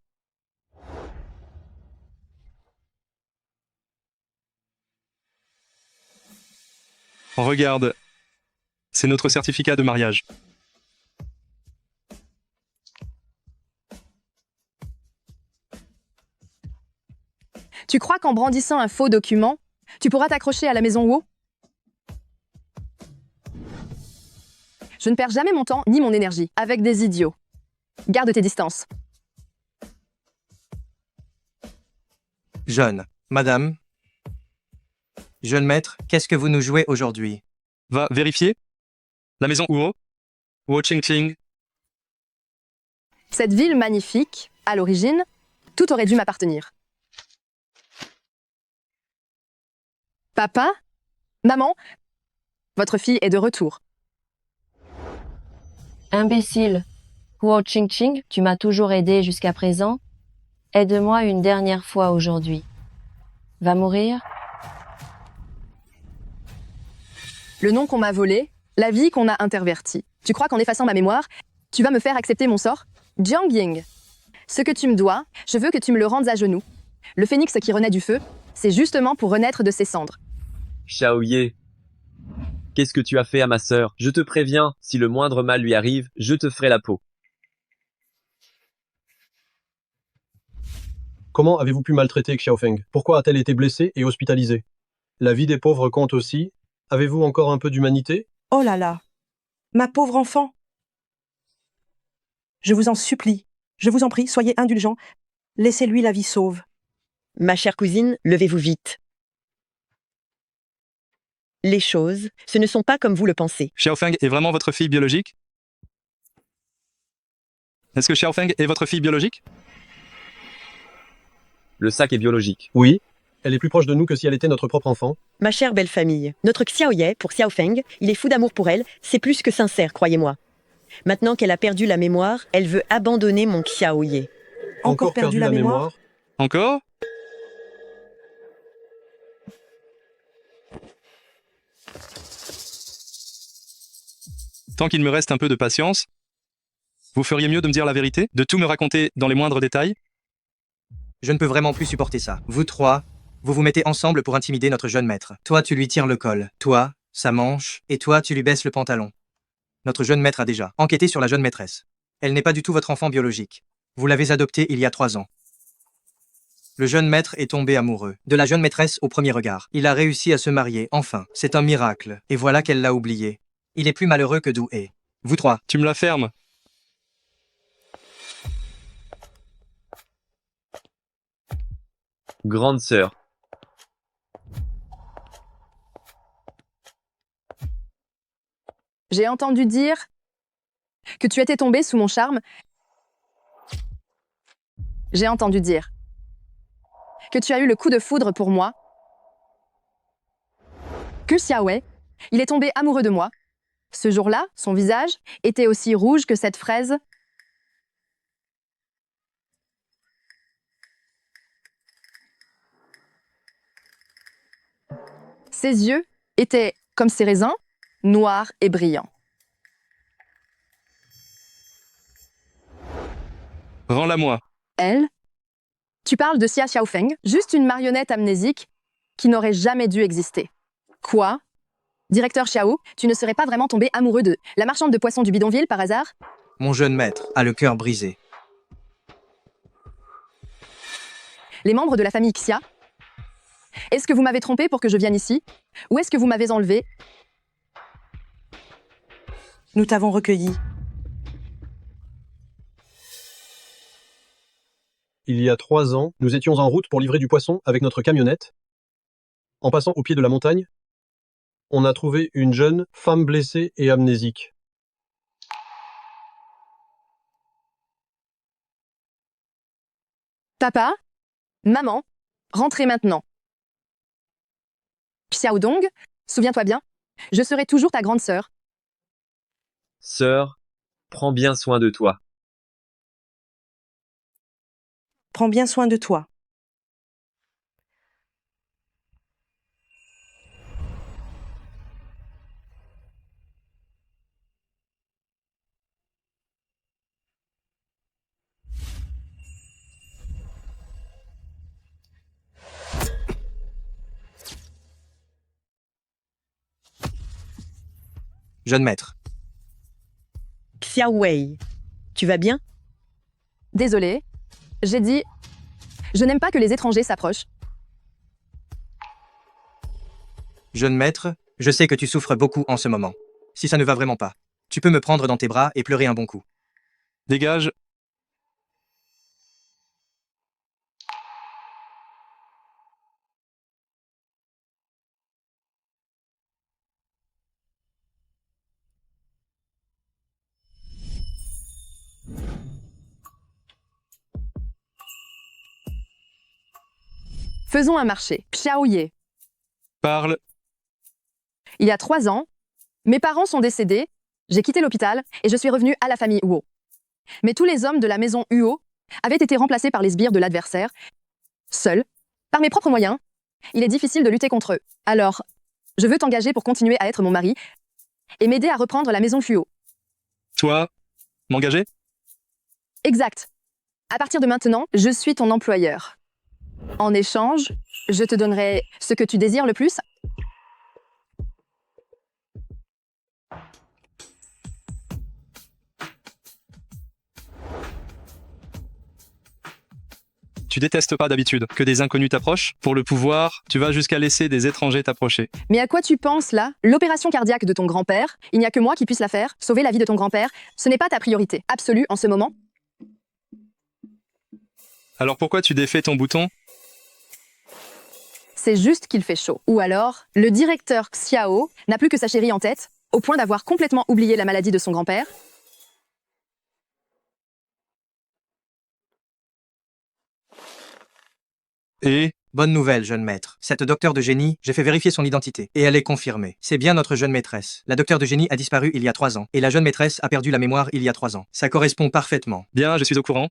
S7: Regarde, c'est notre certificat de mariage.
S6: Tu crois qu'en brandissant un faux document, tu pourras t'accrocher à la maison Wu? Je ne perds jamais mon temps ni mon énergie avec des idiots. Garde tes distances.
S11: Jeune, madame. Jeune maître, qu'est-ce que vous nous jouez aujourd'hui?
S7: Va vérifier. La maison Huo. Huo Qingqing.
S6: Cette ville magnifique, à l'origine, tout aurait dû m'appartenir. Papa? Maman? Votre fille est de retour.
S9: Imbécile. Huo Qingqing, tu m'as toujours aidé jusqu'à présent. Aide-moi une dernière fois aujourd'hui. Va mourir?
S6: Le nom qu'on m'a volé, la vie qu'on a intervertie. Tu crois qu'en effaçant ma mémoire, tu vas me faire accepter mon sort? Jiang Ying. Ce que tu me dois, je veux que tu me le rendes à genoux. Le phénix qui renaît du feu, c'est justement pour renaître de ses cendres.
S20: Xiaoye. Qu'est-ce que tu as fait à ma sœur? Je te préviens, si le moindre mal lui arrive, je te ferai la peau.
S22: Comment avez-vous pu maltraiter Xiaofeng? Pourquoi a-t-elle été blessée et hospitalisée? La vie des pauvres compte aussi. Avez-vous encore un peu d'humanité?
S23: Oh là là! Ma pauvre enfant! Je vous en supplie, je vous en prie, soyez indulgents. Laissez-lui la vie sauve.
S8: Ma chère cousine, levez-vous vite. Les choses, ce ne sont pas comme vous le pensez.
S7: Xiaofeng est vraiment votre fille biologique? Est-ce que Xiaofeng est votre fille biologique?
S20: Le sac est biologique.
S22: Oui. Elle est plus proche de nous que si elle était notre propre enfant.
S8: Ma chère belle famille, notre Xiaoye, pour Xiaofeng, il est fou d'amour pour elle, c'est plus que sincère, croyez-moi. Maintenant qu'elle a perdu la mémoire, elle veut abandonner mon Xiaoye.
S22: Encore perdu la mémoire?
S7: Encore? Tant qu'il me reste un peu de patience, vous feriez mieux de me dire la vérité, de tout me raconter dans les moindres détails?
S11: Je ne peux vraiment plus supporter ça. Vous trois, vous vous mettez ensemble pour intimider notre jeune maître. Toi, tu lui tires le col. Toi, sa manche. Et toi, tu lui baisses le pantalon. Notre jeune maître a déjà enquêté sur la jeune maîtresse. Elle n'est pas du tout votre enfant biologique. Vous l'avez adoptée il y a 3 ans. Le jeune maître est tombé amoureux de la jeune maîtresse au premier regard. Il a réussi à se marier, enfin. C'est un miracle. Et voilà qu'elle l'a oublié. Il est plus malheureux que doué. Vous trois.
S7: Tu me la fermes.
S20: Grande sœur.
S6: J'ai entendu dire que tu étais tombée sous mon charme. J'ai entendu dire que tu as eu le coup de foudre pour moi. Que Xiaowei, il est tombé amoureux de moi. Ce jour-là, son visage était aussi rouge que cette fraise. Ses yeux étaient comme ses raisins, noirs et brillants.
S7: Rends-la-moi.
S6: Elle? Tu parles de Xia Xiaofeng, juste une marionnette amnésique qui n'aurait jamais dû exister. Quoi? Directeur Xiao, tu ne serais pas vraiment tombé amoureux de la marchande de poissons du bidonville par hasard?
S11: Mon jeune maître a le cœur brisé.
S6: Les membres de la famille Xia? Est-ce que vous m'avez trompé pour que je vienne ici? Ou est-ce que vous m'avez enlevé?
S23: Nous t'avons recueilli.
S22: Il y a 3 ans, nous étions en route pour livrer du poisson avec notre camionnette. En passant au pied de la montagne, on a trouvé une jeune femme blessée et amnésique.
S6: Papa? Maman? Rentrez maintenant. Xiaodong, souviens-toi bien, je serai toujours ta grande sœur.
S20: Sœur, prends bien soin de toi.
S23: Prends bien soin de toi.
S11: jeune maître.
S8: Xiao Wei, tu vas bien?
S6: Désolé. J'ai dit... Je n'aime pas que les étrangers s'approchent.
S11: Jeune maître, je sais que tu souffres beaucoup en ce moment. Si ça ne va vraiment pas, tu peux me prendre dans tes bras et pleurer un bon coup.
S7: Dégage.
S6: Faisons un marché. Xiaoye.
S7: Parle.
S6: Il y a 3 ans, mes parents sont décédés, j'ai quitté l'hôpital et je suis revenu à la famille Huo. Mais tous les hommes de la maison Huo avaient été remplacés par les sbires de l'adversaire. Seul, par mes propres moyens, il est difficile de lutter contre eux. Alors, je veux t'engager pour continuer à être mon mari et m'aider à reprendre la maison Huo.
S7: Toi, m'engager?
S6: Exact. À partir de maintenant, je suis ton employeur. En échange, je te donnerai ce que tu désires le plus.
S7: Tu détestes pas d'habitude que des inconnus t'approchent? Pour le pouvoir, tu vas jusqu'à laisser des étrangers t'approcher.
S6: Mais à quoi tu penses là? L'opération cardiaque de ton grand-père, il n'y a que moi qui puisse la faire. Sauver la vie de ton grand-père, ce n'est pas ta priorité absolue en ce moment.
S7: Alors pourquoi tu défais ton bouton?
S6: C'est juste qu'il fait chaud. Ou alors, le directeur Xiao n'a plus que sa chérie en tête, au point d'avoir complètement oublié la maladie de son grand-père.
S7: Et
S11: bonne nouvelle, jeune maître. Cette docteure de génie, j'ai fait vérifier son identité. Et elle est confirmée. C'est bien notre jeune maîtresse. La docteure de génie a disparu il y a 3 ans. Et la jeune maîtresse a perdu la mémoire il y a 3 ans. Ça correspond parfaitement.
S7: Bien, je suis au courant.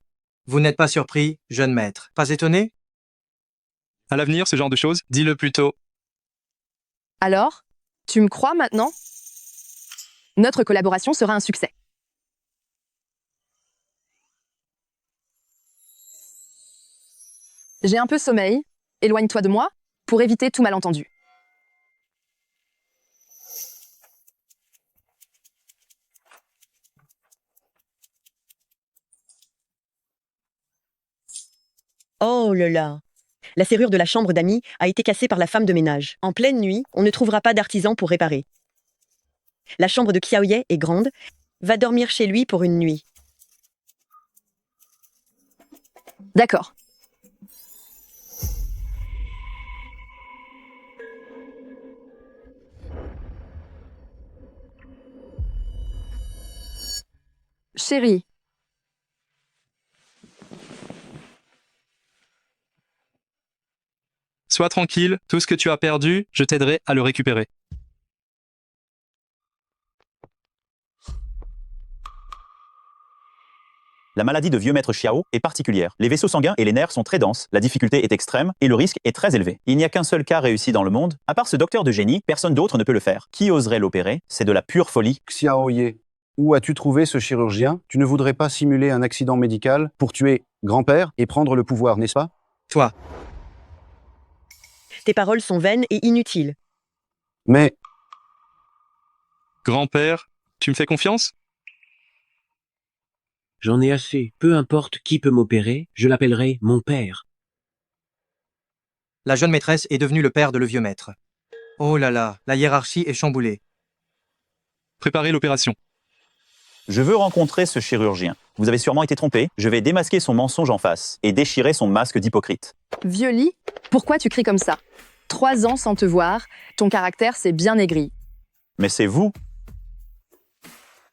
S11: Vous n'êtes pas surpris, jeune maître? Pas étonné?
S7: À l'avenir, ce genre de choses, dis-le plus tôt.
S6: Alors, tu me crois maintenant? Notre collaboration sera un succès. J'ai un peu sommeil. Éloigne-toi de moi pour éviter tout malentendu.
S8: Oh là là! La serrure de la chambre d'amis a été cassée par la femme de ménage. En pleine nuit, on ne trouvera pas d'artisan pour réparer. La chambre de Xiaoye est grande. Va dormir chez lui pour une nuit.
S6: D'accord. Chérie.
S7: Sois tranquille, tout ce que tu as perdu, je t'aiderai à le récupérer.
S1: La maladie de vieux maître Xiao est particulière. Les vaisseaux sanguins et les nerfs sont très denses, la difficulté est extrême et le risque est très élevé. Il n'y a qu'un seul cas réussi dans le monde. À part ce docteur de génie, personne d'autre ne peut le faire. Qui oserait l'opérer? C'est de la pure folie.
S18: Xiaoye, où as-tu trouvé ce chirurgien? Tu ne voudrais pas simuler un accident médical pour tuer grand-père et prendre le pouvoir, n'est-ce pas?
S11: Toi.
S8: Tes paroles sont vaines et inutiles.
S18: Mais...
S7: Grand-père, tu me fais confiance?
S14: J'en ai assez. Peu importe qui peut m'opérer, je l'appellerai mon père.
S11: La jeune maîtresse est devenue le père de le vieux maître. Oh là là, la hiérarchie est chamboulée.
S7: Préparez l'opération.
S1: Je veux rencontrer ce chirurgien. Vous avez sûrement été trompé. Je vais démasquer son mensonge en face et déchirer son masque d'hypocrite.
S6: Violi, pourquoi tu cries comme ça? 3 ans sans te voir, ton caractère s'est bien aigri.
S1: Mais c'est vous.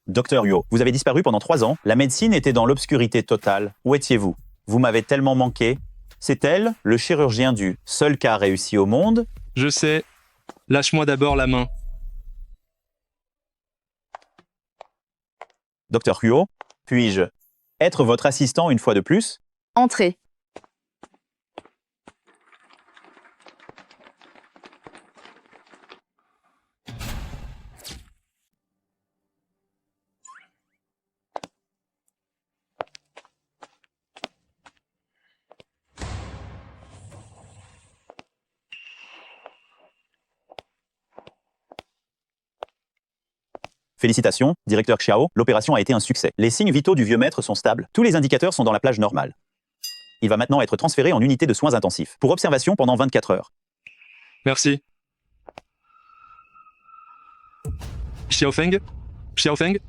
S1: Docteur Huo, vous avez disparu pendant 3 ans. La médecine était dans l'obscurité totale. Où étiez-vous? Vous m'avez tellement manqué. C'est elle, le chirurgien du seul cas réussi au monde?
S7: Je sais. Lâche-moi d'abord la main.
S1: Docteur Huo, puis-je être votre assistant une fois de plus?
S6: Entrez.
S1: Félicitations, directeur Xiao, l'opération a été un succès. Les signes vitaux du vieux maître sont stables. Tous les indicateurs sont dans la plage normale. Il va maintenant être transféré en unité de soins intensifs, pour observation pendant 24 heures.
S7: Merci. Xiaofeng? Xiaofeng?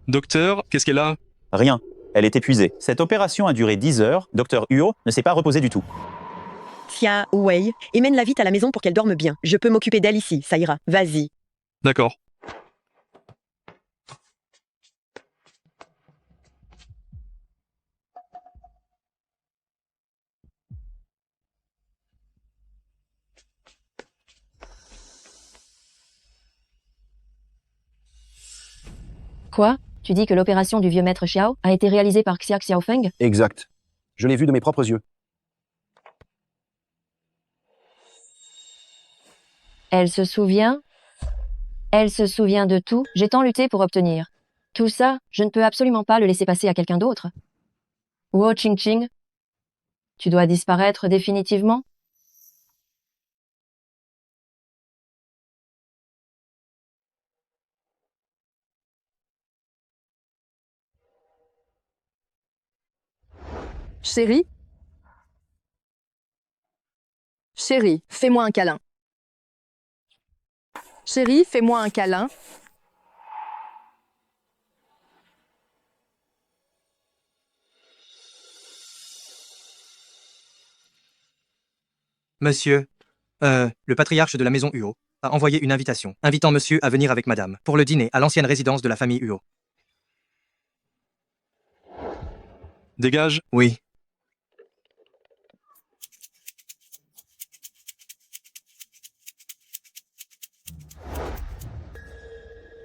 S7: Docteur, qu'est-ce qu'elle a?
S1: Rien. Elle est épuisée. Cette opération a duré 10 heures. Docteur Huo ne s'est pas reposé du tout.
S8: Xia Wei, emmène-la vite à la maison pour qu'elle dorme bien. Je peux m'occuper d'elle ici, ça ira. Vas-y.
S7: D'accord.
S9: Quoi? Tu dis que l'opération du vieux maître Xiao a été réalisée par Xia Xiaofeng?
S18: Exact. Je l'ai vu de mes propres yeux.
S9: Elle se souvient? Elle se souvient de tout. J'ai tant lutté pour obtenir. Tout ça, je ne peux absolument pas le laisser passer à quelqu'un d'autre. Wu Qingqing, tu dois disparaître définitivement?
S6: Chérie? Chérie, fais-moi un câlin. Chérie, fais-moi un câlin.
S11: Monsieur, le patriarche de la maison Huo a envoyé une invitation, invitant monsieur à venir avec madame pour le dîner à l'ancienne résidence de la famille Huo.
S7: Dégage.
S11: Oui.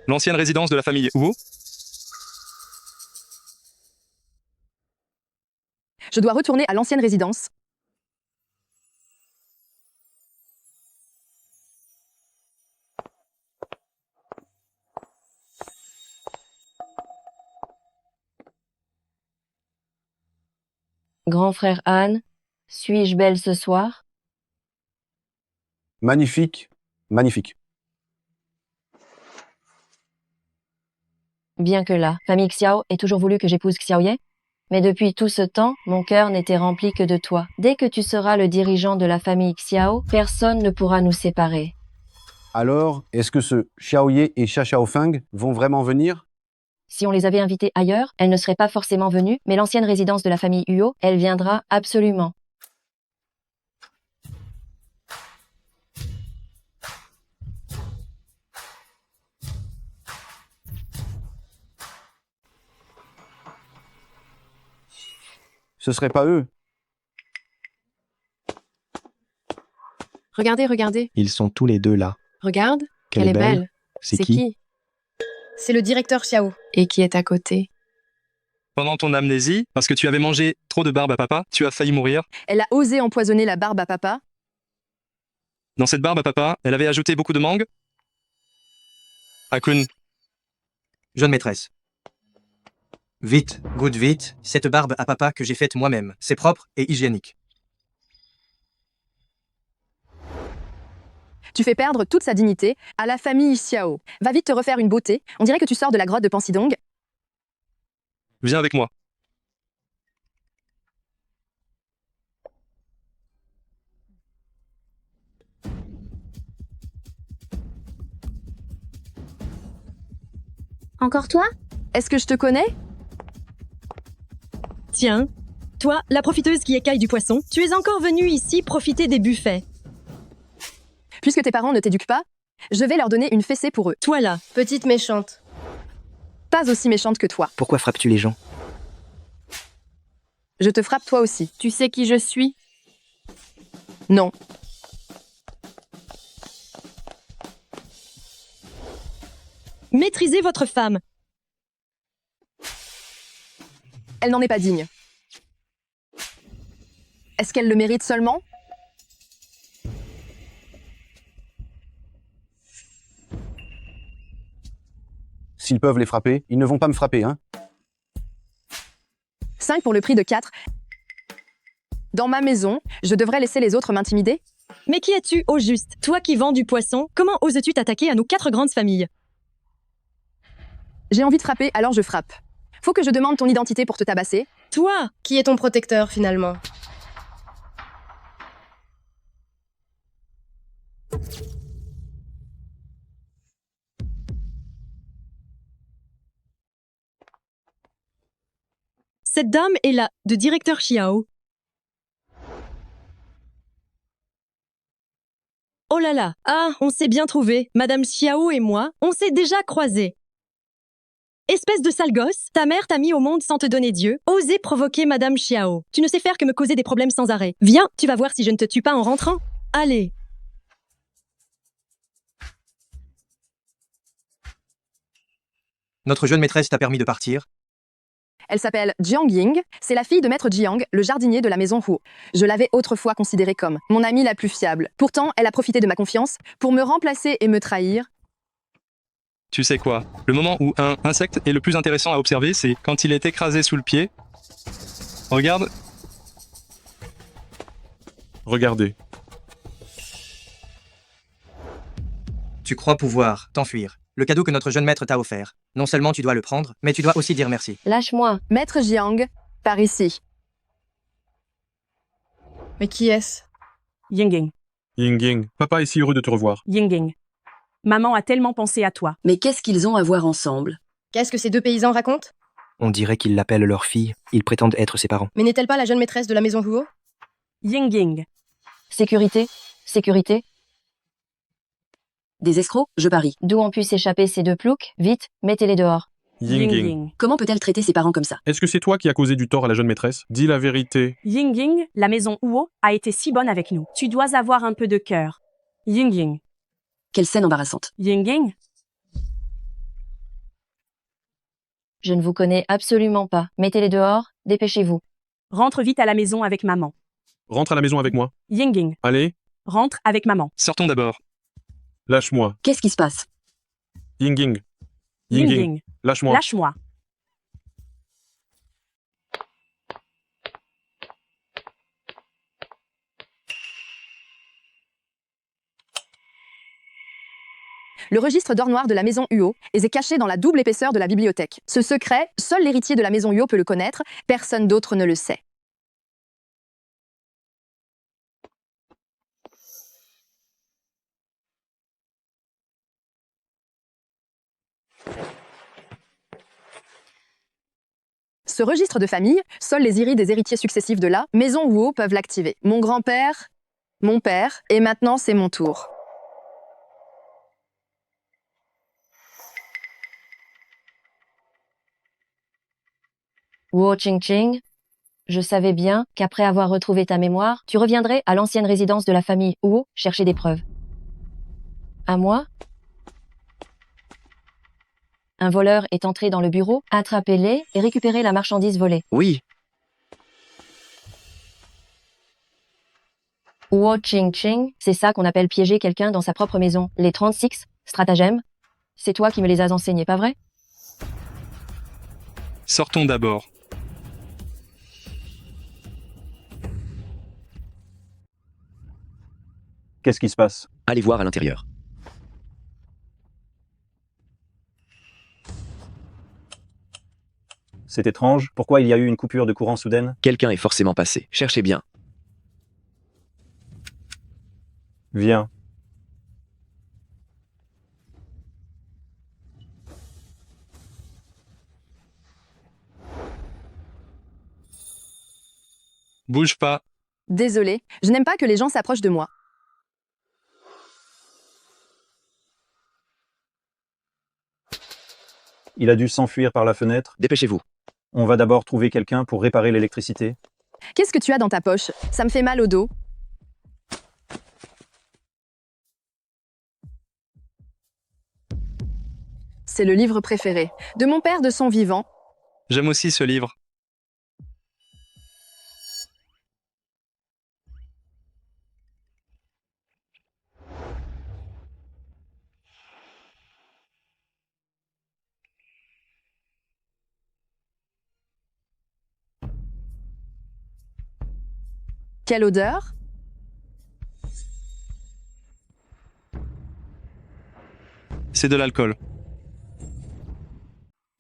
S7: L'ancienne résidence de la famille Huo?
S6: Je dois retourner à l'ancienne résidence.
S9: Grand frère Han, suis-je belle ce soir?
S18: Magnifique, magnifique.
S9: Bien que la famille Xiao ait toujours voulu que j'épouse Xiaoye, mais depuis tout ce temps, mon cœur n'était rempli que de toi. Dès que tu seras le dirigeant de la famille Xiao, personne ne pourra nous séparer.
S18: Alors, est-ce que ce Xiaoye et Xia Xiaofeng vont vraiment venir?
S9: Si on les avait invités ailleurs, elles ne seraient pas forcément venues, mais l'ancienne résidence de la famille Huo, elle viendra absolument.
S18: Ce serait pas eux.
S2: Regardez, regardez.
S22: Ils sont tous les deux là.
S2: Regarde,
S22: Qu'elle
S2: elle
S22: est
S2: est
S22: belle.
S2: belle.
S22: C'est qui?
S10: C'est le directeur Xiao.
S2: Et qui est à côté?
S7: Pendant ton amnésie, parce que tu avais mangé trop de barbe à papa, tu as failli mourir.
S6: Elle a osé empoisonner la barbe à papa.
S7: Dans cette barbe à papa, elle avait ajouté beaucoup de mangue. Akun,
S11: Jeune maîtresse. Vite, goûte vite, cette barbe à papa que j'ai faite moi-même. C'est propre et hygiénique.
S6: Tu fais perdre toute sa dignité à la famille Xiao. Va vite te refaire une beauté. On dirait que tu sors de la grotte de Pansidong.
S7: viens avec moi.
S3: Encore toi?
S6: Est-ce que je te connais?
S17: Tiens, toi, la profiteuse qui écaille du poisson, tu es encore venue ici profiter des buffets.
S6: Puisque tes parents ne t'éduquent pas, je vais leur donner une fessée pour eux.
S17: Toi là.
S10: Petite méchante.
S6: Pas aussi méchante que toi.
S11: Pourquoi frappes-tu les gens?
S6: Je te frappe toi aussi.
S2: Tu sais qui je suis?
S6: Non.
S17: Maîtrisez votre femme.
S6: Elle n'en est pas digne. Est-ce qu'elle le mérite seulement?
S18: S'ils peuvent les frapper, ils ne vont pas me frapper, hein?
S6: 5 pour le prix de 4. Dans ma maison, je devrais laisser les autres m'intimider?
S17: Mais qui es-tu au juste? Toi qui vends du poisson, comment oses-tu t'attaquer à nos 4 grandes familles?
S6: J'ai envie de frapper, alors je frappe. Faut que je demande ton identité pour te tabasser.
S17: Toi,
S3: Qui est ton protecteur finalement?
S17: cette dame est la de directeur Xiao. Oh là là, ah, on s'est bien trouvé. Madame Xiao et moi, on s'est déjà croisés. Espèce de sale gosse, ta mère t'a mis au monde sans te donner Dieu. Osez provoquer Madame Xiao. Tu ne sais faire que me causer des problèmes sans arrêt. Viens, tu vas voir si je ne te tue pas en rentrant. Allez.
S11: Notre jeune maîtresse t'a permis de partir.
S6: Elle s'appelle Jiang Ying, c'est la fille de maître Jiang, le jardinier de la maison Huo. Je l'avais autrefois considérée comme mon amie la plus fiable. Pourtant, elle a profité de ma confiance pour me remplacer et me trahir.
S7: Tu sais quoi? Le moment où un insecte est le plus intéressant à observer, c'est quand il est écrasé sous le pied. Regarde.
S22: Regardez.
S11: Tu crois pouvoir t'enfuir. Le cadeau que notre jeune maître t'a offert. Non seulement tu dois le prendre, mais tu dois aussi dire merci.
S9: Lâche-moi.
S6: Maître Jiang, par ici.
S3: Mais qui est-ce?
S22: Ying Ying, papa est si heureux de te revoir.
S15: Ying. Maman a tellement pensé à toi.
S4: Mais qu'est-ce qu'ils ont à voir ensemble?
S3: Qu'est-ce que ces deux paysans racontent?
S11: On dirait qu'ils l'appellent leur fille. Ils prétendent être ses parents.
S3: Mais n'est-elle pas la jeune maîtresse de la maison Huo?
S15: Ying.
S9: Sécurité.
S4: Des escrocs, je parie.
S9: D'où ont pu s'échapper ces deux ploucs? Vite, mettez-les dehors.
S22: Ying.
S4: Comment peut-elle traiter ses parents comme ça?
S22: Est-ce que c'est toi qui as causé du tort à la jeune maîtresse? Dis la vérité.
S15: Ying, la maison Huo a été si bonne avec nous. Tu dois avoir un peu de cœur. Ying.
S4: Quelle scène embarrassante.
S15: Ying.
S9: Je ne vous connais absolument pas. Mettez-les dehors, dépêchez-vous.
S15: Rentre vite à la maison avec maman.
S22: Rentre à la maison avec moi.
S15: Ying.
S22: Allez,
S15: Rentre avec maman.
S7: Sortons d'abord.
S22: lâche-moi.
S4: Qu'est-ce qui se passe?
S22: Ying.
S15: Ying.
S22: Lâche-moi.
S15: Lâche-moi.
S6: Le registre d'or noir de la maison Huo est caché dans la double épaisseur de la bibliothèque. Ce secret, seul l'héritier de la maison Huo peut le connaître, personne d'autre ne le sait. Ce registre de famille, seuls les iris des héritiers successifs de la maison Huo peuvent l'activer. Mon grand-père, mon père, et maintenant c'est mon tour.
S9: Wu Qingqing, je savais bien qu'après avoir retrouvé ta mémoire, tu reviendrais à l'ancienne résidence de la famille Huo chercher des preuves. À moi? Un voleur est entré dans le bureau, attrapez-les et récupérez la marchandise volée.
S5: Oui.
S9: Wu Qingqing, c'est ça qu'on appelle piéger quelqu'un dans sa propre maison. Les 36 stratagèmes, c'est toi qui me les as enseignés, pas vrai?
S7: Sortons d'abord.
S1: Qu'est-ce qui se passe?
S5: Allez voir à l'intérieur.
S1: C'est étrange. Pourquoi il y a eu une coupure de courant soudaine?
S5: Quelqu'un est forcément passé. Cherchez bien.
S1: Viens.
S7: Bouge pas.
S6: Désolé, je n'aime pas que les gens s'approchent de moi.
S1: Il a dû s'enfuir par la fenêtre.
S5: Dépêchez-vous.
S1: On va d'abord trouver quelqu'un pour réparer l'électricité.
S6: Qu'est-ce que tu as dans ta poche? Ça me fait mal au dos. C'est le livre préféré de mon père de son vivant.
S7: J'aime aussi ce livre.
S6: Quelle odeur?
S7: C'est de l'alcool.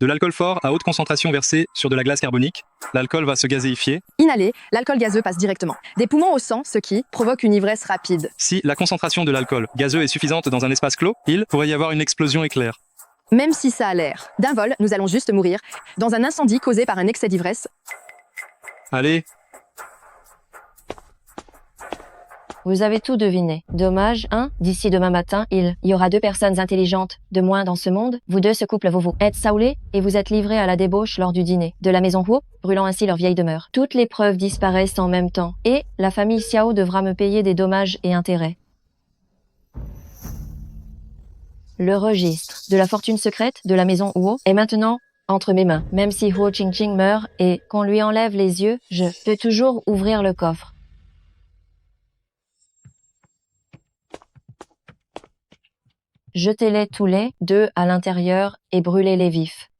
S7: De l'alcool fort à haute concentration versé sur de la glace carbonique, l'alcool va se gazéifier.
S6: Inhalé, l'alcool gazeux passe directement des poumons au sang, ce qui provoque une ivresse rapide.
S7: Si la concentration de l'alcool gazeux est suffisante dans un espace clos, il pourrait y avoir une explosion éclair.
S6: Même si ça a l'air d'un vol, nous allons juste mourir dans un incendie causé par un excès d'ivresse.
S7: Allez,
S9: Vous avez tout deviné. Dommage, hein? D'ici demain matin, il y aura 2 personnes intelligentes de moins dans ce monde. Vous deux, ce couple, vous êtes saoulés et vous êtes livrés à la débauche lors du dîner de la maison Huo, brûlant ainsi leur vieille demeure. Toutes les preuves disparaissent en même temps. Et la famille Xiao devra me payer des dommages et intérêts. Le registre de la fortune secrète de la maison Huo est maintenant entre mes mains. Même si Huo Qingqing meurt et qu'on lui enlève les yeux, je peux toujours ouvrir le coffre. Jetez-les tous les 2 à l'intérieur et brûlez-les vifs.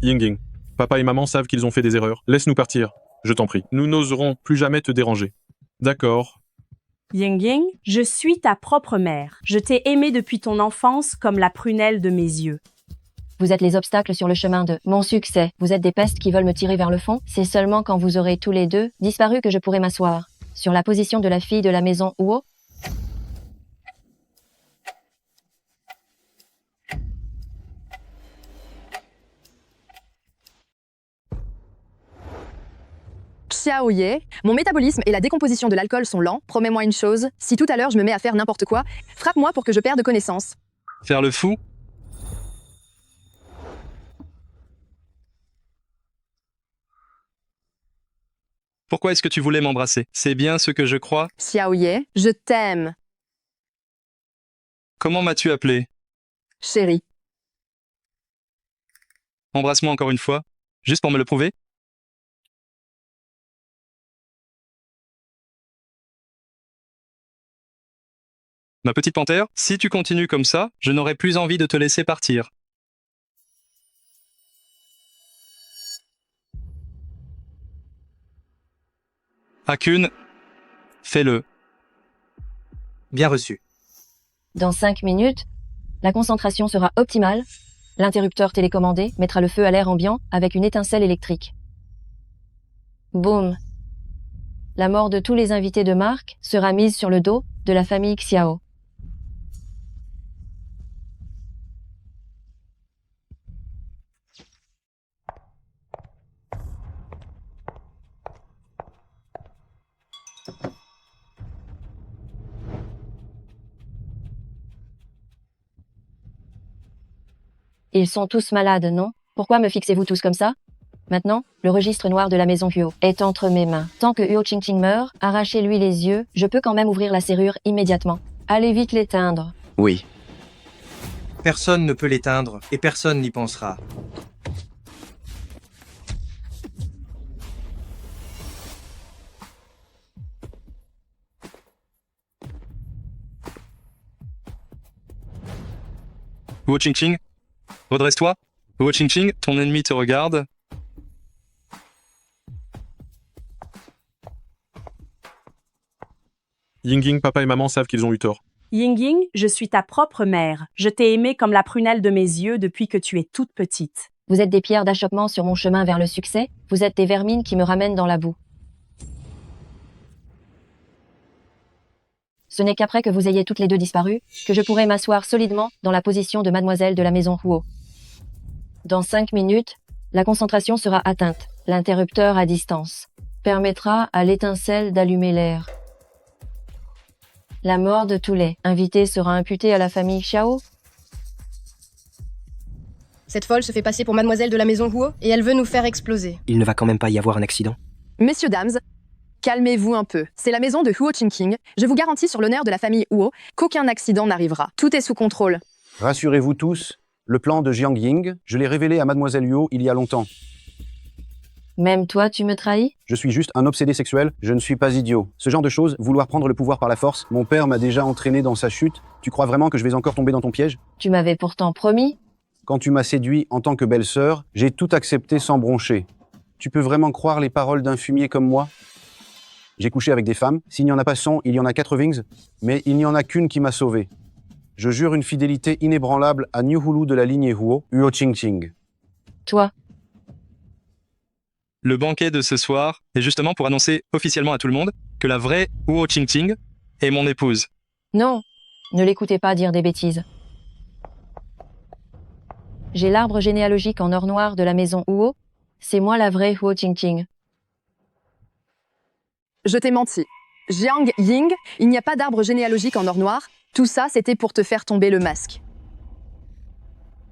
S12: Ying, papa et maman savent qu'ils ont fait des erreurs. Laisse-nous partir, je t'en prie. Nous n'oserons plus jamais te déranger. D'accord.
S15: Ying, je suis ta propre mère. Je t'ai aimé depuis ton enfance comme la prunelle de mes yeux.
S9: Vous êtes les obstacles sur le chemin de mon succès. Vous êtes des pestes qui veulent me tirer vers le fond. C'est seulement quand vous aurez tous les 2 disparu que je pourrai m'asseoir sur la position de la fille de la maison Huo.
S6: Xiao Ye, mon métabolisme et la décomposition de l'alcool sont lents. Promets-moi une chose, si tout à l'heure je me mets à faire n'importe quoi, frappe-moi pour que je perde connaissance.
S7: faire le fou? Pourquoi est-ce que tu voulais m'embrasser? C'est bien ce que je crois.
S6: Xiao Ye, je t'aime.
S7: Comment m'as-tu appelé?
S6: Chérie.
S7: Embrasse-moi encore une fois, juste pour me le prouver. Ma petite panthère, si tu continues comme ça, je n'aurai plus envie de te laisser partir. Hakun, fais-le.
S11: Bien reçu.
S9: Dans 5 minutes, la concentration sera optimale. L'interrupteur télécommandé mettra le feu à l'air ambiant avec une étincelle électrique. Boum. La mort de tous les invités de marque sera mise sur le dos de la famille Xiao. Ils sont tous malades, non? Pourquoi me fixez-vous tous comme ça? Maintenant, le registre noir de la maison Huo est entre mes mains. Tant que Huo Qingqing meurt, arrachez-lui les yeux, je peux quand même ouvrir la serrure immédiatement. Allez vite l'éteindre.
S5: Oui.
S11: Personne ne peut l'éteindre, et personne n'y pensera.
S7: Huo Qingqing, redresse-toi. Huo Qingqing, ton ennemi te regarde.
S12: Ying, papa et maman savent qu'ils ont eu tort.
S15: Ying, je suis ta propre mère. Je t'ai aimée comme la prunelle de mes yeux depuis que tu es toute petite.
S9: Vous êtes des pierres d'achoppement sur mon chemin vers le succès. Vous êtes des vermines qui me ramènent dans la boue. Ce n'est qu'après que vous ayez toutes les 2 disparu que je pourrai m'asseoir solidement dans la position de mademoiselle de la maison Huo. Dans 5 minutes, la concentration sera atteinte. L'interrupteur à distance permettra à l'étincelle d'allumer l'air. La mort de tous les invités sera imputée à la famille Xiao.
S3: Cette folle se fait passer pour mademoiselle de la maison Huo et elle veut nous faire exploser.
S11: Il ne va quand même pas y avoir un accident.
S6: Messieurs, dames, calmez-vous un peu. C'est la maison de Huo Qingqing. Je vous garantis sur l'honneur de la famille Huo qu'aucun accident n'arrivera. Tout est sous contrôle.
S18: Rassurez-vous tous, le plan de Jiang Ying, je l'ai révélé à mademoiselle Huo il y a longtemps.
S9: Même toi, tu me trahis?
S18: Je suis juste un obsédé sexuel, je ne suis pas idiot. Ce genre de choses, vouloir prendre le pouvoir par la force, mon père m'a déjà entraîné dans sa chute. Tu crois vraiment que je vais encore tomber dans ton piège?
S9: Tu m'avais pourtant promis.
S18: Quand tu m'as séduit en tant que belle-sœur, j'ai tout accepté sans broncher. Tu peux vraiment croire les paroles d'un fumier comme moi? J'ai couché avec des femmes, s'il n'y en a pas 100, il y en a 4 Wings, mais il n'y en a qu'une qui m'a sauvé. Je jure une fidélité inébranlable à New Hulu de la lignée Huo, Huo Qingqing.
S9: Toi,
S7: Le banquet de ce soir est justement pour annoncer officiellement à tout le monde que la vraie Huo Qingqing est mon épouse.
S9: non, ne l'écoutez pas dire des bêtises. J'ai l'arbre généalogique en or noir de la maison Huo. C'est moi la vraie Huo Qingqing.
S6: Je t'ai menti. Jiang Ying, il n'y a pas d'arbre généalogique en or noir. Tout ça, c'était pour te faire tomber le masque.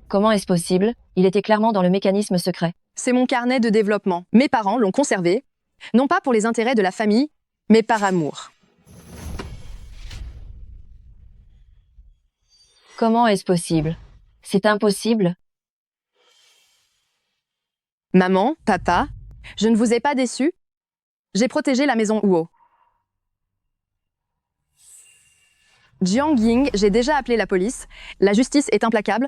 S9: Comment est-ce possible? Il était clairement dans le mécanisme secret.
S6: C'est mon carnet de développement. Mes parents l'ont conservé, non pas pour les intérêts de la famille, mais par amour.
S9: Comment est-ce possible? C'est impossible.
S6: Maman, papa, je ne vous ai pas déçus. J'ai protégé la maison Huo. Jiang Ying, j'ai déjà appelé la police. La justice est implacable.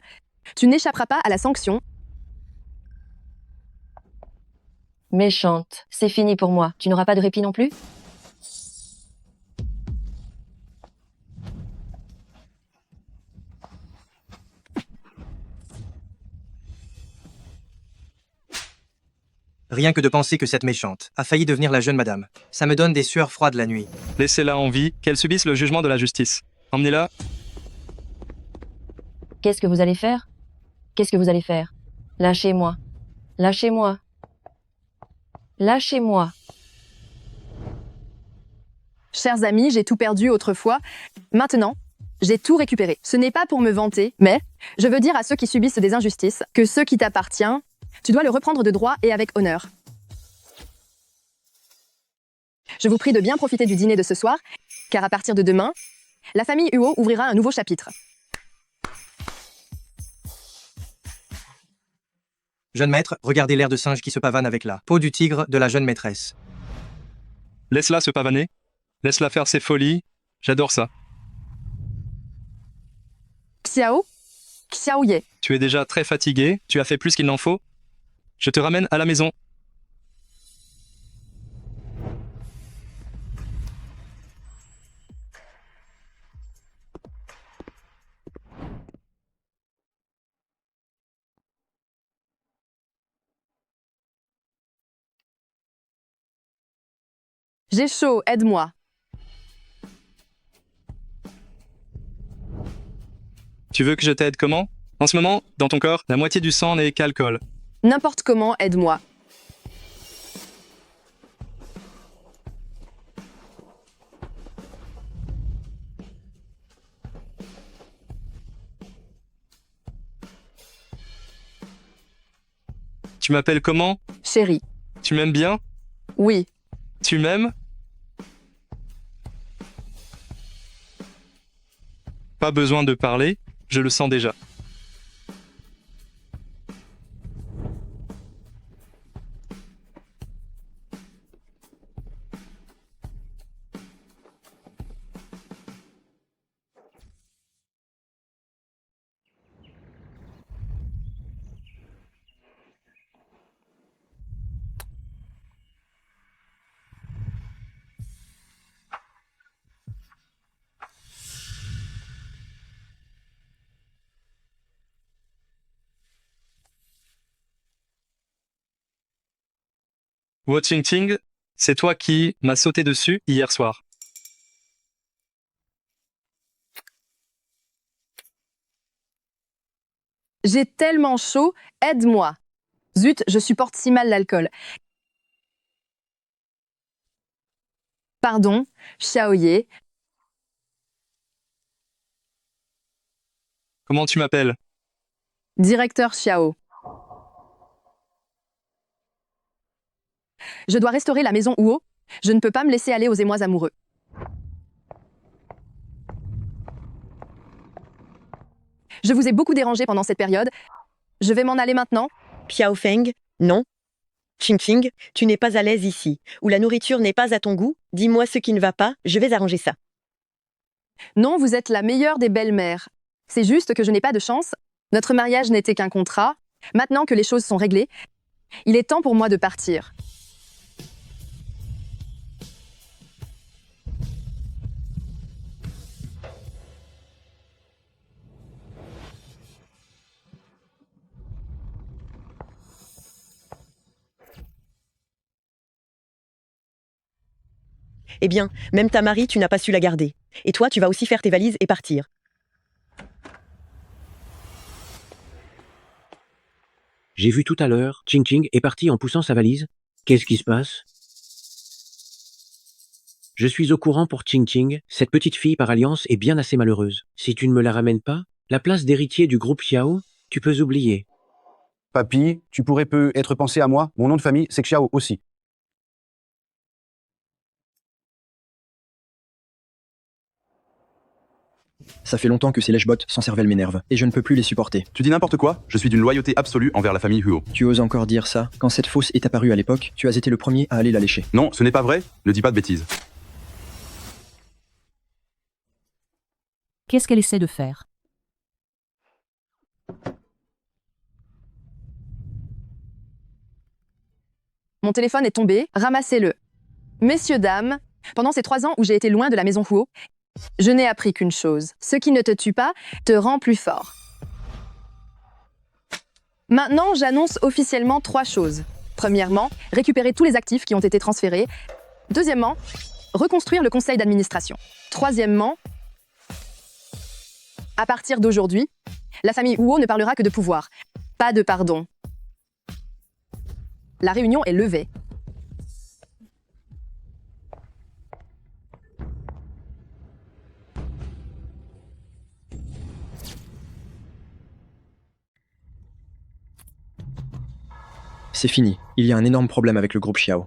S6: Tu n'échapperas pas à la sanction.
S9: Méchante. C'est fini pour moi. Tu n'auras pas de répit non plus?
S11: Rien que de penser que cette méchante a failli devenir la jeune madame. Ça me donne des sueurs froides la nuit.
S7: Laissez-la en vie, qu'elle subisse le jugement de la justice. Emmenez-la.
S9: Qu'est-ce que vous allez faire? Qu'est-ce que vous allez faire? Lâchez-moi. Lâchez-moi. Lâchez-moi.
S6: Chers amis, j'ai tout perdu autrefois. Maintenant, j'ai tout récupéré. Ce n'est pas pour me vanter, mais je veux dire à ceux qui subissent des injustices que ce qui t'appartient, tu dois le reprendre de droit et avec honneur. Je vous prie de bien profiter du dîner de ce soir, car à partir de demain, la famille Huo ouvrira un nouveau chapitre.
S11: Jeune maître, regardez l'air de singe qui se pavane avec la peau du tigre de la jeune maîtresse.
S7: Laisse-la se pavaner. Laisse-la faire ses folies. J'adore ça.
S6: Xiao? Xiaoye.
S7: Tu es déjà très fatigué. Tu as fait plus qu'il n'en faut. Je te ramène à la maison.
S6: J'ai chaud, aide-moi.
S7: Tu veux que je t'aide comment? En ce moment, dans ton corps, la moitié du sang n'est qu'alcool.
S6: N'importe comment, aide-moi.
S7: Tu m'appelles comment?
S6: Chérie.
S7: Tu m'aimes bien?
S6: Oui.
S7: Tu m'aimes? Pas besoin de parler, je le sens déjà. Huo Qingqing, c'est toi qui m'as sauté dessus hier soir.
S6: J'ai tellement chaud, aide-moi. Zut, je supporte si mal l'alcool. Pardon, Xiaoye.
S7: Comment tu m'appelles?
S6: Directeur Xiao. Je dois restaurer la maison Huo. Je ne peux pas me laisser aller aux émois amoureux. Je vous ai beaucoup dérangé pendant cette période. Je vais m'en aller maintenant.
S8: Xiao Feng, non. Qingqing, tu n'es pas à l'aise ici, ou la nourriture n'est pas à ton goût. Dis-moi ce qui ne va pas, je vais arranger ça.
S6: Non, vous êtes la meilleure des belles-mères. C'est juste que je n'ai pas de chance. Notre mariage n'était qu'un contrat. Maintenant que les choses sont réglées, il est temps pour moi de partir.
S8: Eh bien, même ta Marie, tu n'as pas su la garder. Et toi, tu vas aussi faire tes valises et partir.
S14: J'ai vu tout à l'heure, Ching Ching est parti en poussant sa valise. Qu'est-ce qui se passe? Je suis au courant pour Ching Ching, cette petite fille par alliance est bien assez malheureuse. Si tu ne me la ramènes pas, la place d'héritier du groupe Xiao, tu peux oublier.
S18: Papy, tu pourrais peu être pensé à moi. Mon nom de famille, c'est Xiao aussi.
S13: Ça fait longtemps que ces lèche-bottes sans cervelle m'énervent, et je ne peux plus les supporter.
S16: Tu dis n'importe quoi? Je suis d'une loyauté absolue envers la famille Huo.
S13: Tu oses encore dire ça? Quand cette fosse est apparue à l'époque, tu as été le premier à aller la lécher.
S16: Non, ce n'est pas vrai. Ne dis pas de bêtises.
S21: Qu'est-ce qu'elle essaie de faire?
S6: Mon téléphone est tombé, ramassez-le. Messieurs, dames, pendant ces 3 ans où j'ai été loin de la maison Huo, je n'ai appris qu'une chose. Ce qui ne te tue pas te rend plus fort. Maintenant, j'annonce officiellement 3 choses. Premièrement, récupérer tous les actifs qui ont été transférés. Deuxièmement, reconstruire le conseil d'administration. Troisièmement, à partir d'aujourd'hui, la famille Huo ne parlera que de pouvoir, pas de pardon. La réunion est levée.
S13: C'est fini. Il y a un énorme problème avec le groupe Xiao.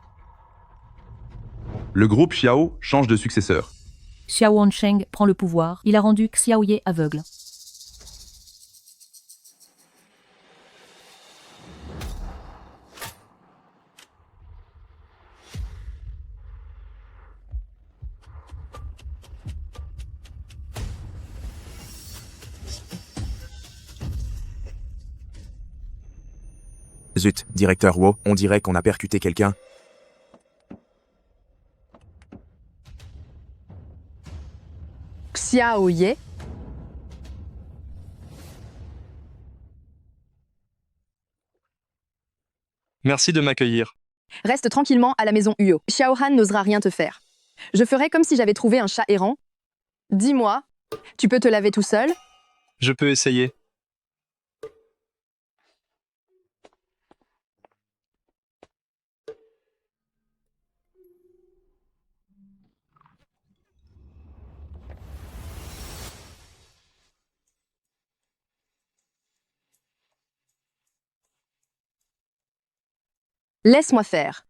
S16: Le groupe Xiao change de successeur.
S21: Xiao Wansheng prend le pouvoir. Il a rendu Xiaoye aveugle.
S24: Zut, directeur Huo, on dirait qu'on a percuté quelqu'un.
S6: Xiaoye.
S7: Merci de m'accueillir.
S6: Reste tranquillement à la maison Huo. Xiao Han n'osera rien te faire. Je ferai comme si j'avais trouvé un chat errant. Dis-moi, tu peux te laver tout seul?
S7: Je peux essayer.
S6: Laisse-moi faire.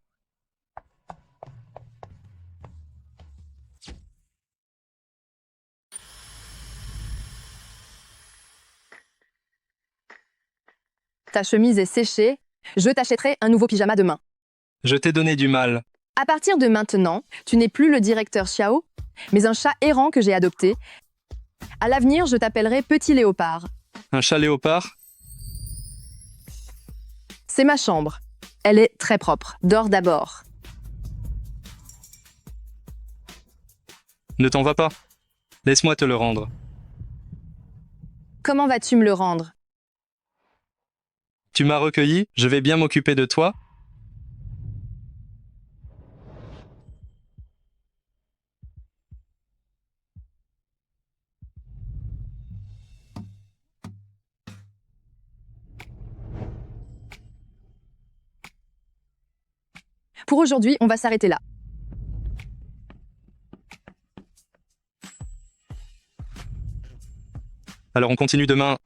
S6: Ta chemise est séchée. Je t'achèterai un nouveau pyjama demain.
S7: Je t'ai donné du mal.
S6: À partir de maintenant, tu n'es plus le directeur Xiao, mais un chat errant que j'ai adopté. À l'avenir, je t'appellerai Petit Léopard.
S7: Un chat léopard?
S6: C'est ma chambre. Elle est très propre. Dors d'abord.
S7: Ne t'en va pas. Laisse-moi te le rendre.
S6: Comment vas-tu me le rendre?
S7: Tu m'as recueilli, je vais bien m'occuper de toi.
S6: Pour aujourd'hui, on va s'arrêter là.
S7: Alors on continue demain.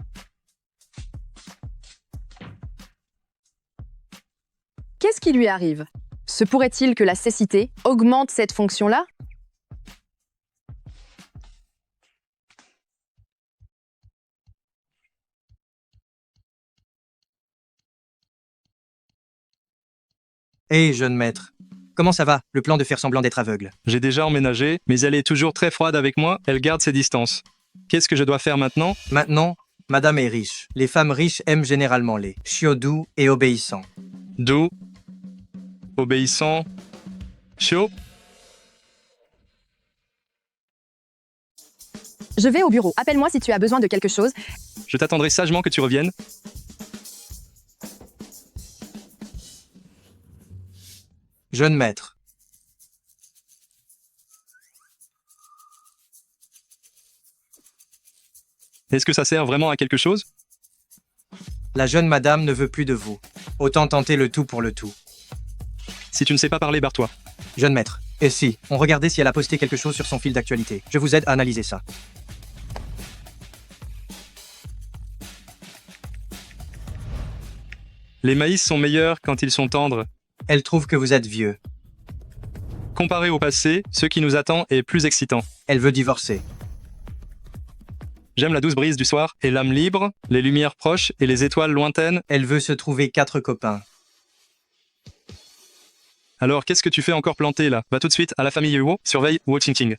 S6: Qu'est-ce qui lui arrive? Se pourrait-il que la cécité augmente cette fonction-là?
S11: Hé, jeune maître. Comment ça va, le plan de faire semblant d'être aveugle?
S7: J'ai déjà emménagé, mais elle est toujours très froide avec moi, elle garde ses distances. Qu'est-ce que je dois faire maintenant?
S11: Maintenant, madame est riche. Les femmes riches aiment généralement les chiots doux et obéissants.
S7: Doux, obéissant, chiot.
S6: Je vais au bureau. Appelle-moi si tu as besoin de quelque chose.
S7: Je t'attendrai sagement que tu reviennes.
S11: Jeune maître.
S7: Est-ce que ça sert vraiment à quelque chose?
S11: La jeune madame ne veut plus de vous. Autant tenter le tout pour le tout.
S7: Si tu ne sais pas parler, barre-toi.
S11: Jeune maître. Et si, on regardait si elle a posté quelque chose sur son fil d'actualité. Je vous aide à analyser ça.
S7: Les maïs sont meilleurs quand ils sont tendres.
S11: Elle trouve que vous êtes vieux.
S7: Comparé au passé, ce qui nous attend est plus excitant.
S11: Elle veut divorcer.
S7: J'aime la douce brise du soir et l'âme libre, les lumières proches et les étoiles lointaines.
S11: Elle veut se trouver 4 copains.
S7: Alors qu'est-ce que tu fais encore planté là? Va tout de suite à la famille Huo, surveille Wu Qingqing.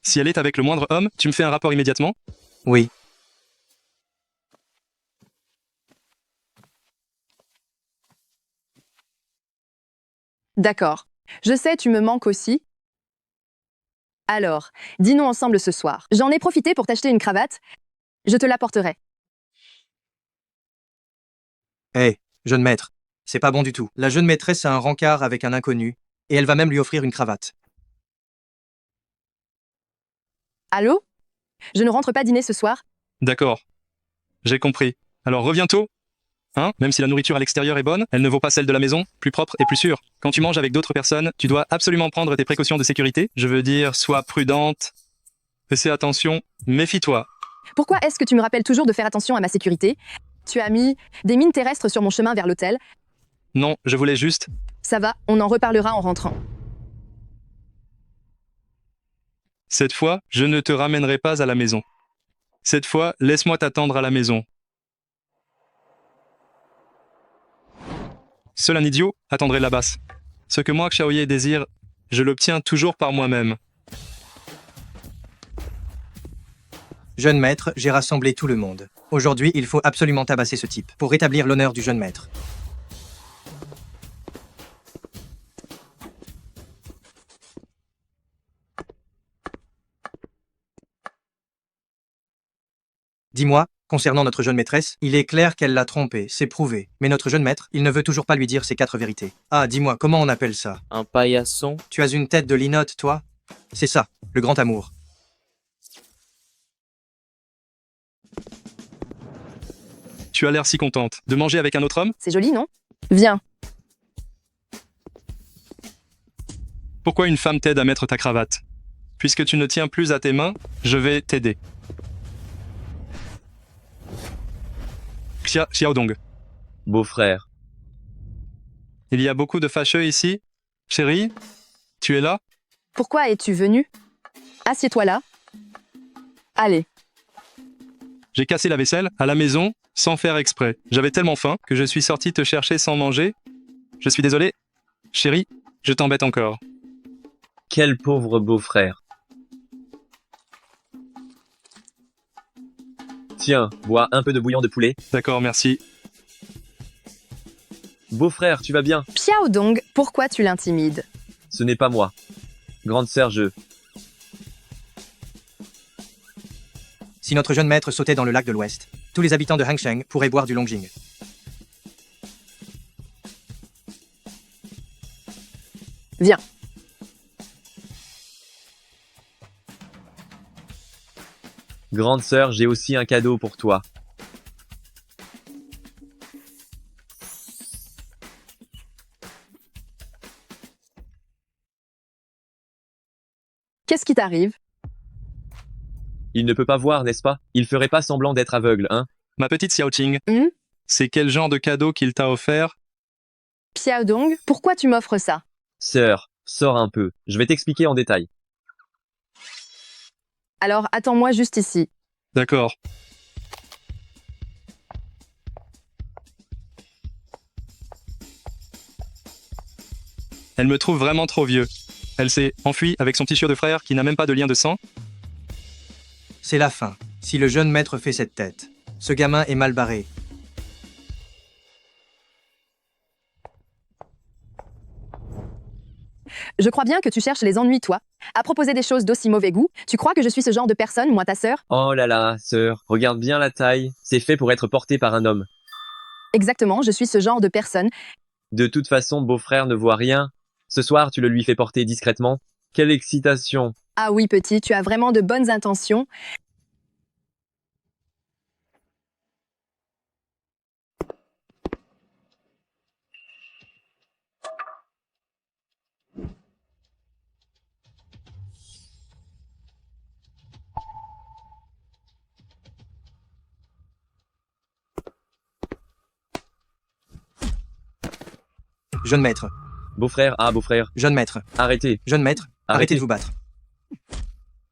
S7: Si elle est avec le moindre homme, tu me fais un rapport immédiatement?
S11: Oui.
S6: D'accord. Je sais, tu me manques aussi. Alors, dînons ensemble ce soir. J'en ai profité pour t'acheter une cravate. Je te l'apporterai.
S11: Hé, jeune maître. C'est pas bon du tout. La jeune maîtresse a un rencard avec un inconnu, et elle va même lui offrir une cravate.
S6: Allô? Je ne rentre pas dîner ce soir.
S7: D'accord. J'ai compris. Alors reviens tôt. Hein? Même si la nourriture à l'extérieur est bonne, elle ne vaut pas celle de la maison, plus propre et plus sûre. Quand tu manges avec d'autres personnes, tu dois absolument prendre tes précautions de sécurité. Je veux dire, sois prudente. Fais attention, méfie-toi.
S6: Pourquoi est-ce que tu me rappelles toujours de faire attention à ma sécurité? Tu as mis des mines terrestres sur mon chemin vers l'hôtel.
S7: Non, je voulais juste...
S6: Ça va, on en reparlera en rentrant.
S7: Cette fois, je ne te ramènerai pas à la maison. Cette fois, laisse-moi t'attendre à la maison. Seul un idiot attendrait la basse. Ce que moi, Xiaoye, désire, je l'obtiens toujours par moi-même.
S11: Jeune maître, j'ai rassemblé tout le monde. Aujourd'hui, il faut absolument tabasser ce type, pour rétablir l'honneur du jeune maître. Dis-moi, concernant notre jeune maîtresse, il est clair qu'elle l'a trompé, c'est prouvé. Mais notre jeune maître, il ne veut toujours pas lui dire ses 4 vérités. Ah, dis-moi, comment on appelle ça?
S10: Un paillasson?
S11: Tu as une tête de linotte, toi? C'est ça, le grand amour.
S7: Tu as l'air si contente. De manger avec un autre homme?
S6: C'est joli, non? Viens.
S7: Pourquoi une femme t'aide à mettre ta cravate? Puisque tu ne tiens plus à tes mains, je vais t'aider. Xiaodong.
S10: Beau-frère.
S7: Il y a beaucoup de fâcheux ici? Chérie, tu es là?
S6: Pourquoi es-tu venu? Assieds-toi là. Allez.
S7: J'ai cassé la vaisselle à la maison sans faire exprès. J'avais tellement faim que je suis sorti te chercher sans manger. Je suis désolé. Chérie, je t'embête encore.
S10: Quel pauvre beau-frère. Tiens, bois un peu de bouillon de poulet.
S7: D'accord, merci.
S10: Beau-frère, tu vas bien?
S6: Xiaodong, pourquoi tu l'intimides?
S10: Ce n'est pas moi. Grande sœur, je...
S11: Si notre jeune maître sautait dans le lac de l'Ouest, tous les habitants de Hangsheng pourraient boire du Longjing.
S6: Viens.
S10: Grande sœur, j'ai aussi un cadeau pour toi.
S6: Qu'est-ce qui t'arrive?
S10: Il ne peut pas voir, n'est-ce pas? Il ferait pas semblant d'être aveugle, hein?
S7: Ma petite Xiaoqing, c'est quel genre de cadeau qu'il t'a offert?
S6: Xiaodong, pourquoi tu m'offres ça?
S10: Sœur, sors un peu. Je vais t'expliquer en détail.
S6: Alors, attends-moi juste ici.
S7: D'accord. Elle me trouve vraiment trop vieux. Elle s'est enfuie avec son petit chiot de frère qui n'a même pas de lien de sang.
S11: C'est la fin. Si le jeune maître fait cette tête, ce gamin est mal barré.
S6: Je crois bien que tu cherches les ennuis, toi. À proposer des choses d'aussi mauvais goût, tu crois que je suis ce genre de personne, moi ta sœur?
S10: Oh là là, sœur, regarde bien la taille. C'est fait pour être porté par un homme.
S6: Exactement, je suis ce genre de personne.
S10: De toute façon, beau-frère ne voit rien. Ce soir, tu le lui fais porter discrètement. Quelle excitation!
S6: Ah oui, petit, tu as vraiment de bonnes intentions.
S11: Jeune maître.
S10: Beau-frère, ah beau-frère.
S11: Jeune maître.
S10: Arrêtez.
S11: Jeune maître. Arrêtez de vous battre.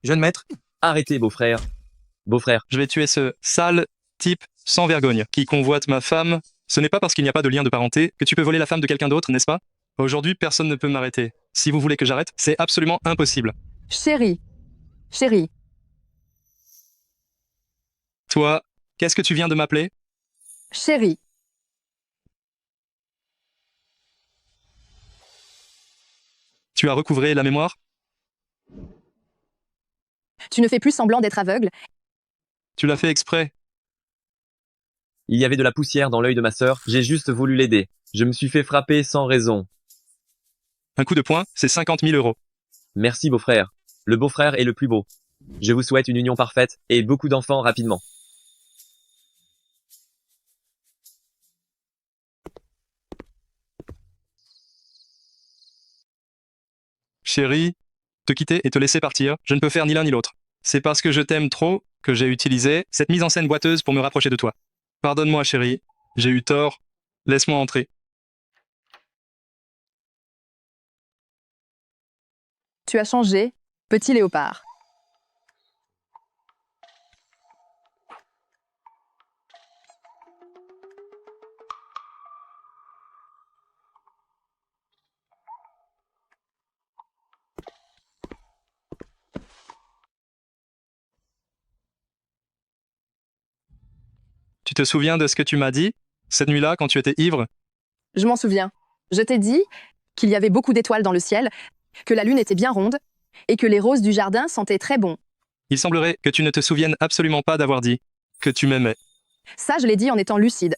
S11: Jeune maître.
S10: Arrêtez, beau-frère. Beau-frère.
S7: Je vais tuer ce sale type sans vergogne qui convoite ma femme. Ce n'est pas parce qu'il n'y a pas de lien de parenté que tu peux voler la femme de quelqu'un d'autre, n'est-ce pas? Aujourd'hui, personne ne peut m'arrêter. Si vous voulez que j'arrête, c'est absolument impossible.
S6: Chérie. Chérie.
S7: Toi, qu'est-ce que tu viens de m'appeler?
S6: Chérie.
S7: Tu as recouvré la mémoire?
S6: Tu ne fais plus semblant d'être aveugle.
S7: Tu l'as fait exprès.
S10: Il y avait de la poussière dans l'œil de ma sœur, j'ai juste voulu l'aider. Je me suis fait frapper sans raison.
S7: Un coup de poing, c'est 50 000 euros.
S10: Merci beau-frère. Le beau-frère est le plus beau. Je vous souhaite une union parfaite et beaucoup d'enfants rapidement.
S7: Chérie, te quitter et te laisser partir, je ne peux faire ni l'un ni l'autre. C'est parce que je t'aime trop que j'ai utilisé cette mise en scène boiteuse pour me rapprocher de toi. Pardonne-moi, chérie, j'ai eu tort. Laisse-moi entrer.
S6: Tu as changé, petit léopard.
S7: Tu te souviens de ce que tu m'as dit, cette nuit-là, quand tu étais ivre?
S6: Je m'en souviens. Je t'ai dit qu'il y avait beaucoup d'étoiles dans le ciel, que la lune était bien ronde, et que les roses du jardin sentaient très bon.
S7: Il semblerait que tu ne te souviennes absolument pas d'avoir dit que tu m'aimais.
S6: Ça, je l'ai dit en étant lucide.